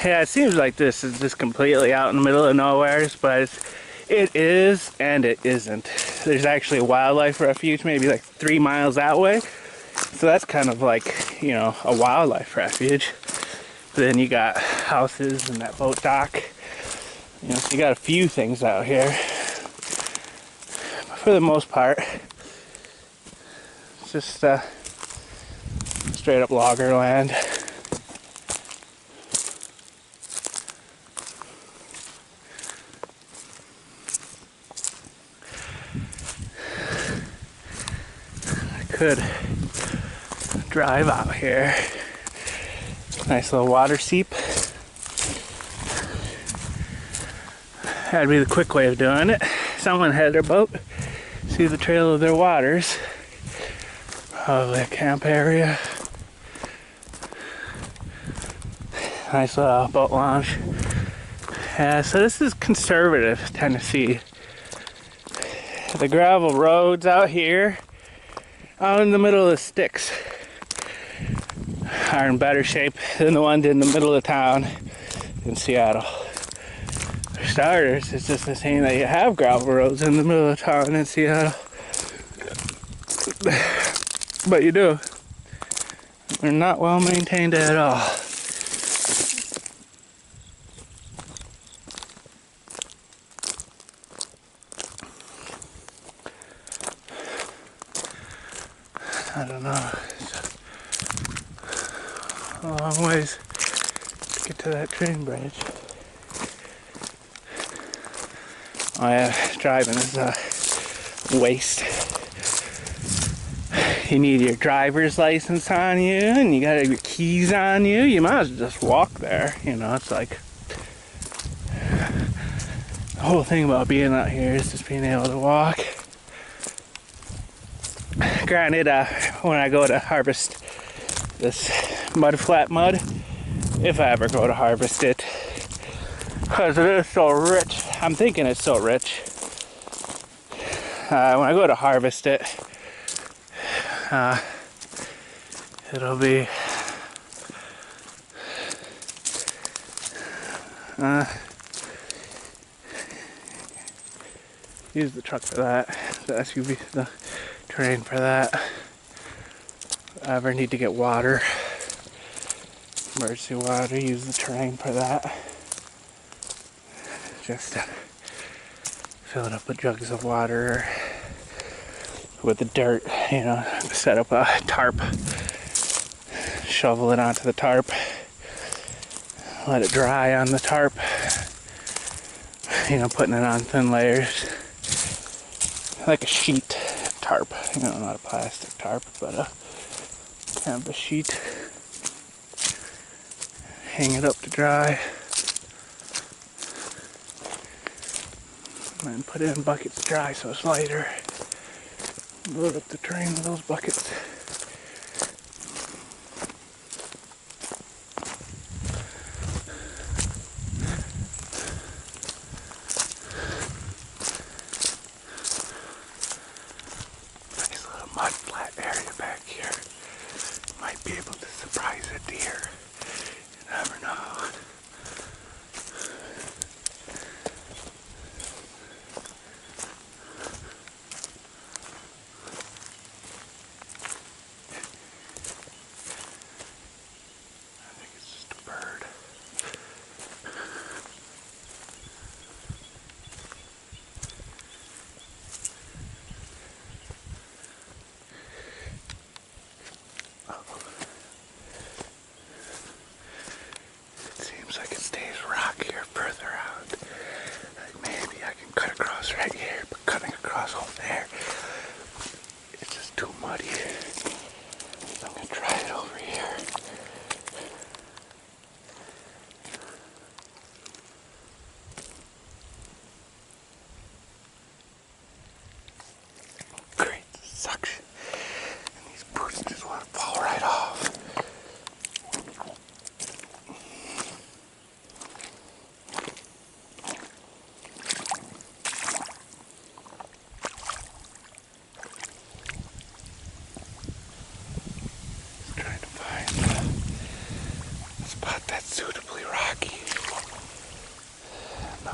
Yeah, it seems like this is just completely out in the middle of nowhere, but it is and it isn't. There's actually a wildlife refuge maybe like 3 miles that way. So that's kind of like, you know, a wildlife refuge. But then you got houses and that boat dock. You know, so you got a few things out here. But for the most part, it's just straight up logger land. Could drive out here. Nice little water seep. That'd be the quick way of doing it. Someone had their boat, see the trail of their waters. Probably a camp area. Nice little boat launch. Yeah, so this is conservative Tennessee. The gravel roads out here, out in the middle of the sticks, are in better shape than the ones in the middle of town in Seattle. For starters, it's just the same that you have gravel roads in the middle of town in Seattle. But you do. They're not well maintained at all. I don't know. It's a long ways to get to that train bridge. Oh yeah, driving is a waste. You need your driver's license on you, and you got your keys on you. You might as well just walk there. You know, it's like the whole thing about being out here is just being able to walk. Granted, when I go to harvest this mudflat mud, if I ever go to harvest it, because it is so rich, I'm thinking it's so rich. When I go to harvest it, it'll be use the truck for that, the SUV, the terrain for that. If I ever need to get water, emergency water, use the terrain for that. Just fill it up with jugs of water with the dirt, you know, set up a tarp, shovel it onto the tarp, let it dry on the tarp, you know, putting it on thin layers, like a sheet tarp, you know, not a plastic tarp, but a canvas sheet. Hang it up to dry, and then put it in buckets to dry so it's lighter. Load up the train with those buckets. Nice little mud flat area back here. Might be able to surprise a deer. You never know. Suction. And these boots just want to fall right off. Just trying to find a spot that's suitably rocky. No,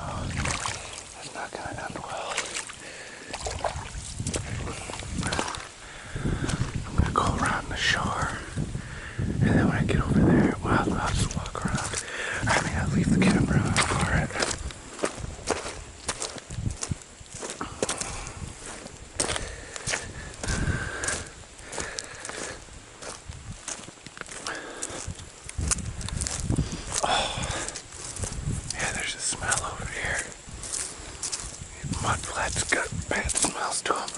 that's not going to end well. Go around the shore, and then when I get over there, well, I'll just walk around. I mean, I'll leave the camera on for it. Oh, yeah, there's a smell over here. Mud flats got bad smells to them.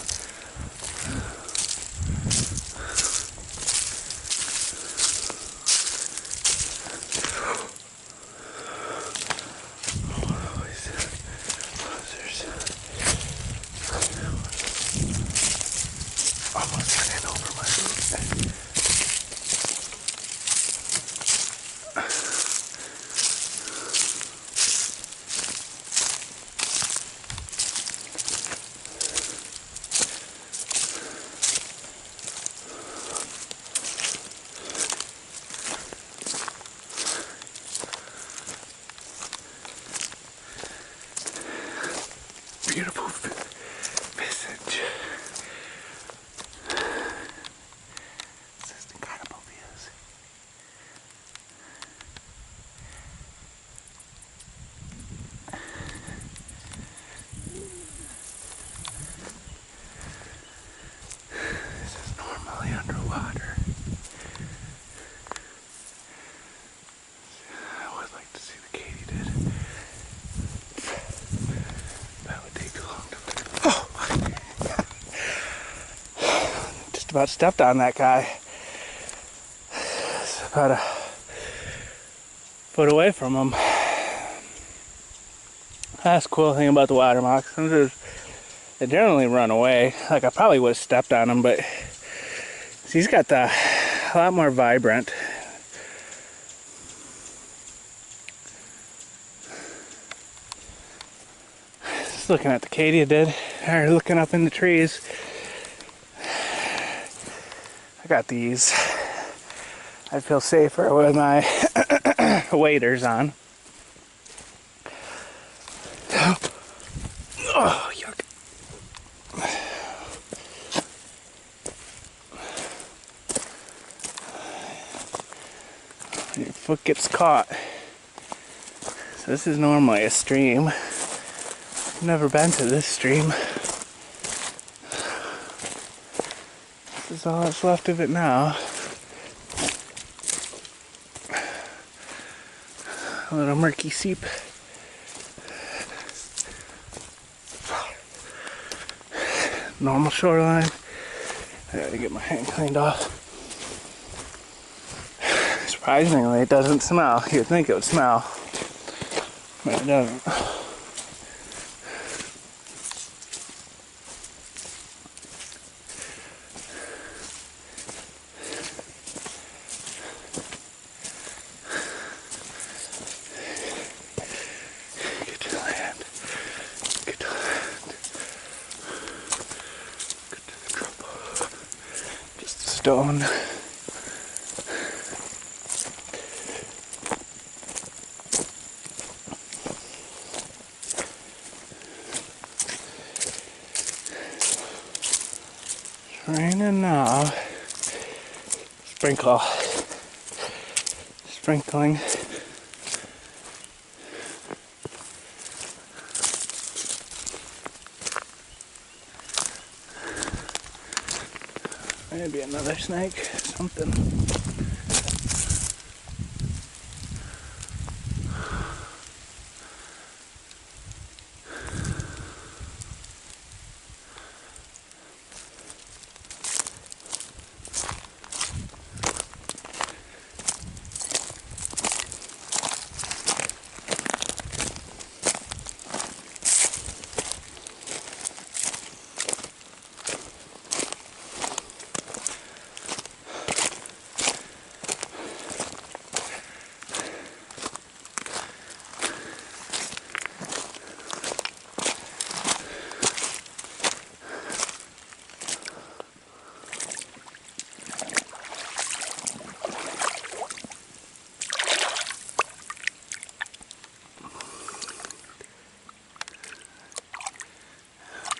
water. I would like to see the katydid. That would take too long to find. Oh! Just about stepped on that guy. It's about a foot away from him. That's the cool thing about the water moccasins is they generally run away. Like I probably would have stepped on him, but he's got a lot more vibrant. Just looking at the katydid, or looking up in the trees. I got these. I feel safer with my waders on. Oh, yuck. Your foot gets caught. So this is normally a stream. I've never been to this stream. This is all that's left of it now. A little murky seep. Normal shoreline. I gotta get my hand cleaned off. Surprisingly, it doesn't smell. You'd think it would smell, but it doesn't. Get to the land. Get to the land. Get to the trouble. Just a stone. Raining now. Sprinkling. Maybe another snake, something.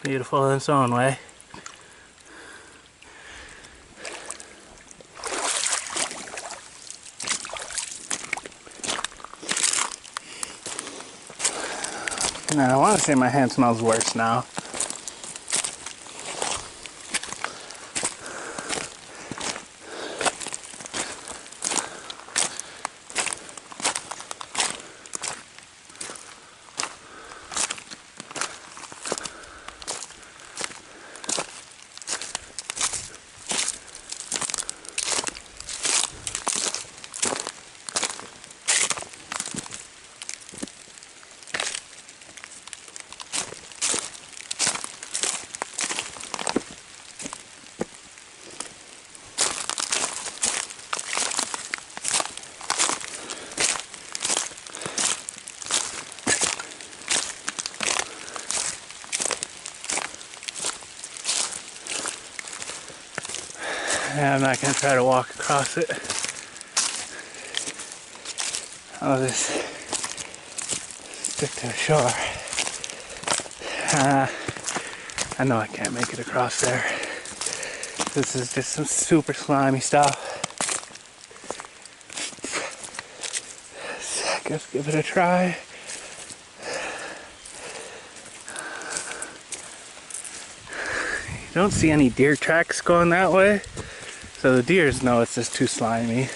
Beautiful in its own way. Now I want to say my hand smells worse now. Yeah, I'm not going to try to walk across it. I'll just stick to the shore. I know I can't make it across there. This is just some super slimy stuff. I guess give it a try. You don't see any deer tracks going that way. So the deers know it's just too slimy.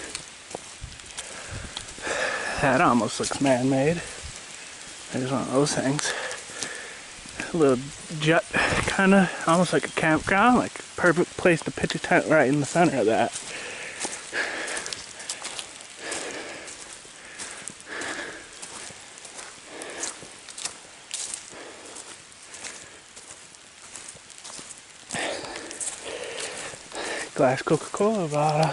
That almost looks man-made. There's one of those things. A little jut, kind of, almost like a campground, like perfect place to pitch a tent right in the center of that. Glass Coca-Cola bottle.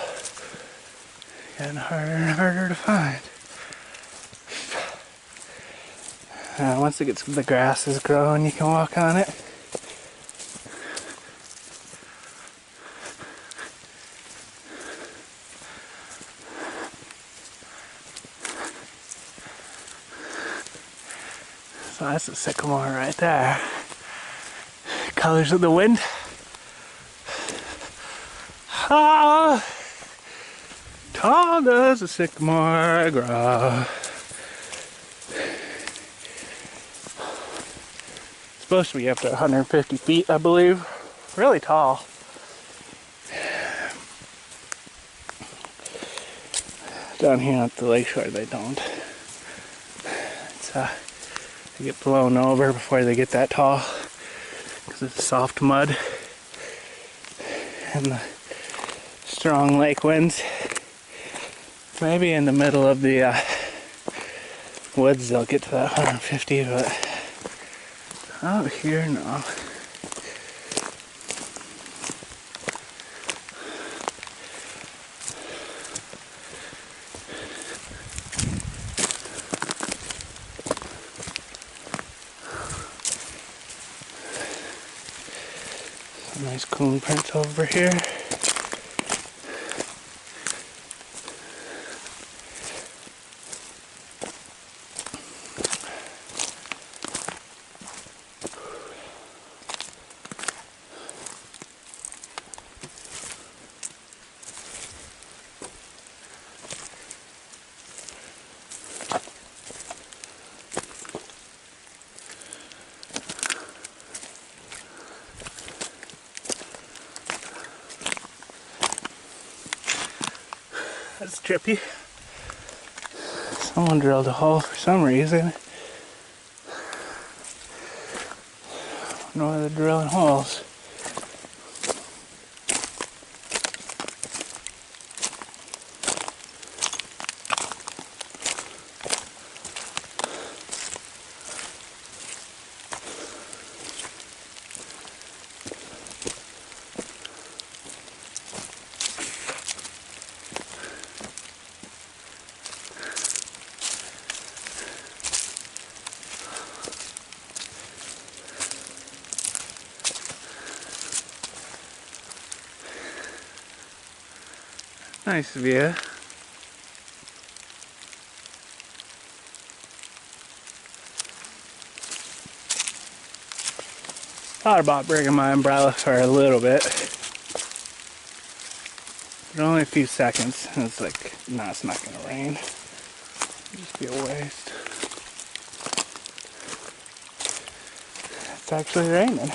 Getting harder and harder to find. Once the grass is growing, you can walk on it. So that's a sycamore right there. Colors of the wind. How tall does a sycamore grow? Supposed to be up to 150 feet, I believe. Really tall. Down here at the lakeshore, they don't. They get blown over before they get that tall because of the soft mud and the strong lake winds. Maybe in the middle of the woods they'll get to that 150, but out here, no. Some nice coon prints over here. That's trippy. Someone drilled a hole for some reason. I don't know why they're drilling holes. Nice view. Thought about bringing my umbrella for a little bit, but only a few seconds. And it's like, no, it's not gonna rain. It'll just be a waste. It's actually raining.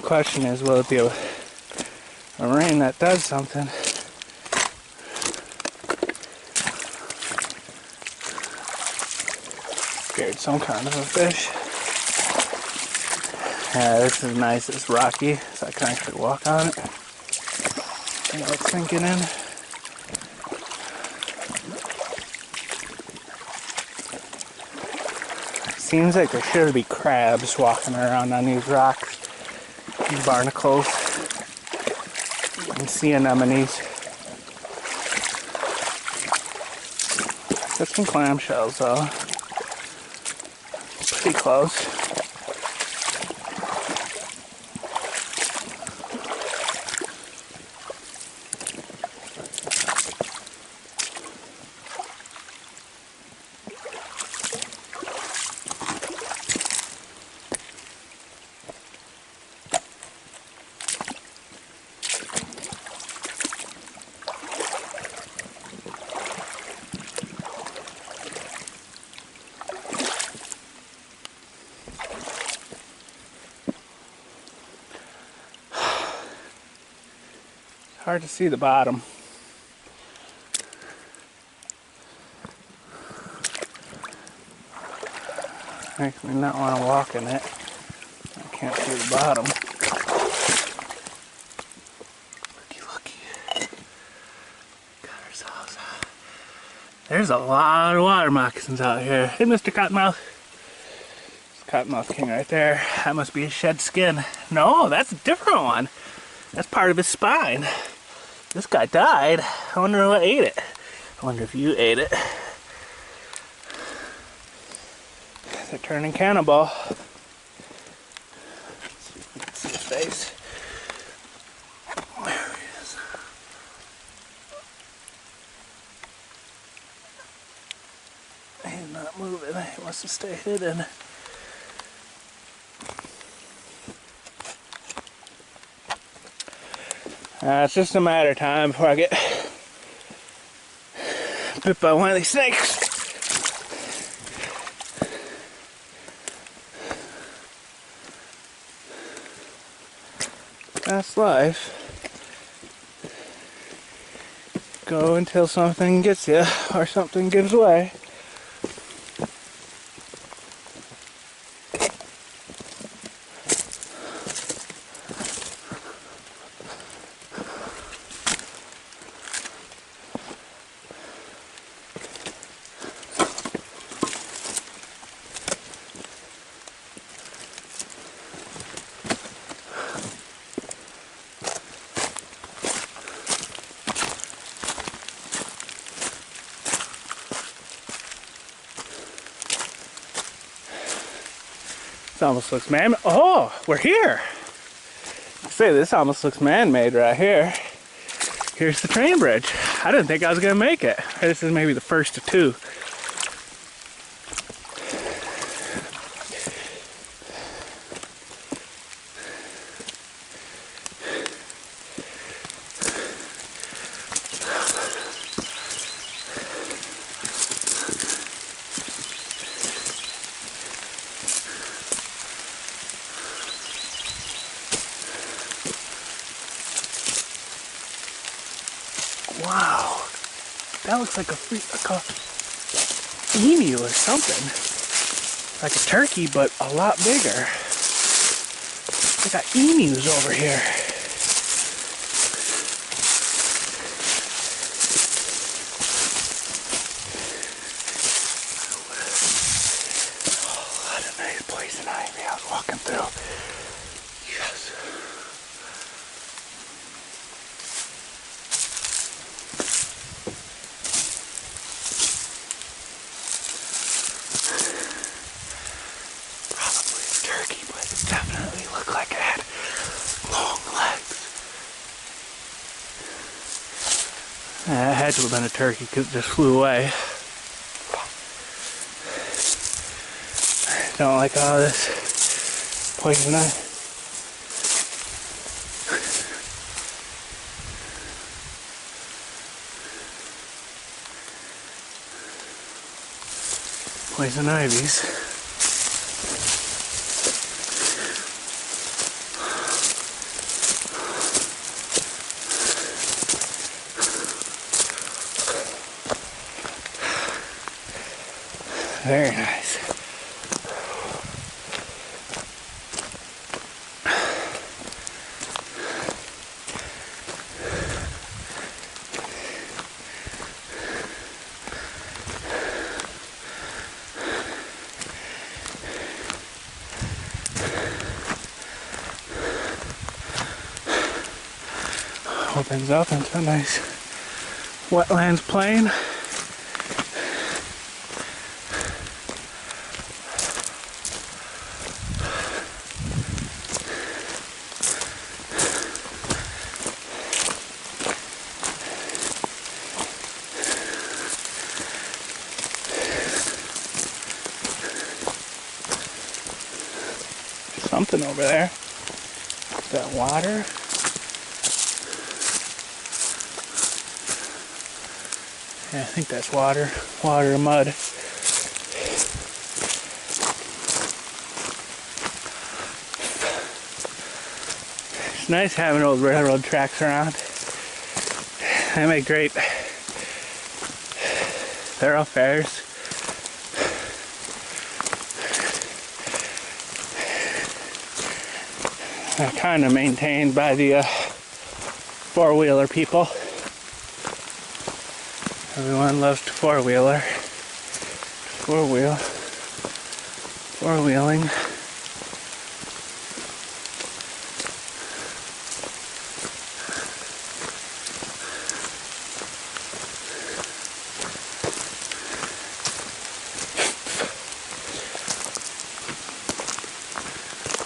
Question is, will it be a rain that does something? Scared some kind of a fish. Yeah, this is nice. It's rocky, so I can actually walk on it. Yeah, it's sinking in. Seems like there should be crabs walking around on these rocks. Barnacles and sea anemones. Got some clamshells though. Pretty close. Hard to see the bottom. Makes me not want to walk in it. I can't see the bottom. Looky. Got ourselves. There's a lot of water moccasins out here. Hey, Mr. Cottonmouth. Cottonmouth King right there. That must be a shed skin. No, that's a different one. That's part of his spine. This guy died. I wonder what ate it. I wonder if you ate it. They're turning cannibal. Let's see if we can see his face. There he is. He's not moving. He wants to stay hidden. It's just a matter of time before I get bit by one of these snakes. That's life. Go until something gets you or something gives way. Almost looks man. Oh, we're here. I say this almost looks man-made right here. Here's the train bridge. I didn't think I was gonna make it. This is maybe the first of two. Wow, that looks like a emu or something. Like a turkey, but a lot bigger. They got emus over here. Oh, a lot of nice poison ivy I was walking through. Yes. Definitely looked like it had long legs. It had to have been a turkey because it just flew away. I don't like all this poison ivy. Poison ivies. Very nice. Opens up into a nice wetlands plain. Something over there. Is that water? Yeah, I think that's water. Water or mud. It's nice having old railroad tracks around. They make great thoroughfares. They're kind of maintained by the four-wheeler people. Everyone loves to four-wheeler. Four-wheeling.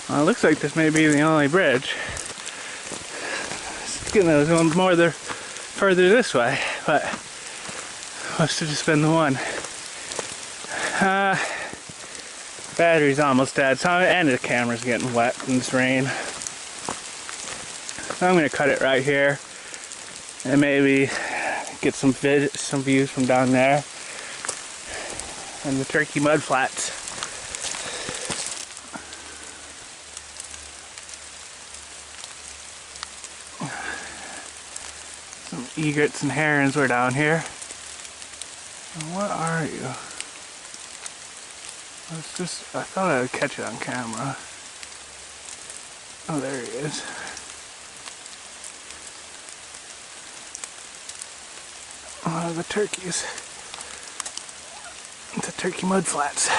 Well, it looks like this may be the only bridge. It's going more further this way, but must have just been the one. Battery's almost dead, so and the camera's getting wet from this rain. So I'm gonna cut it right here, and maybe get some views from down there and the Turkey Mud Flats. Some egrets and herons were down here. What are you? I thought I would catch it on camera. Oh, there he is. The turkeys. The Turkey Mud Flats.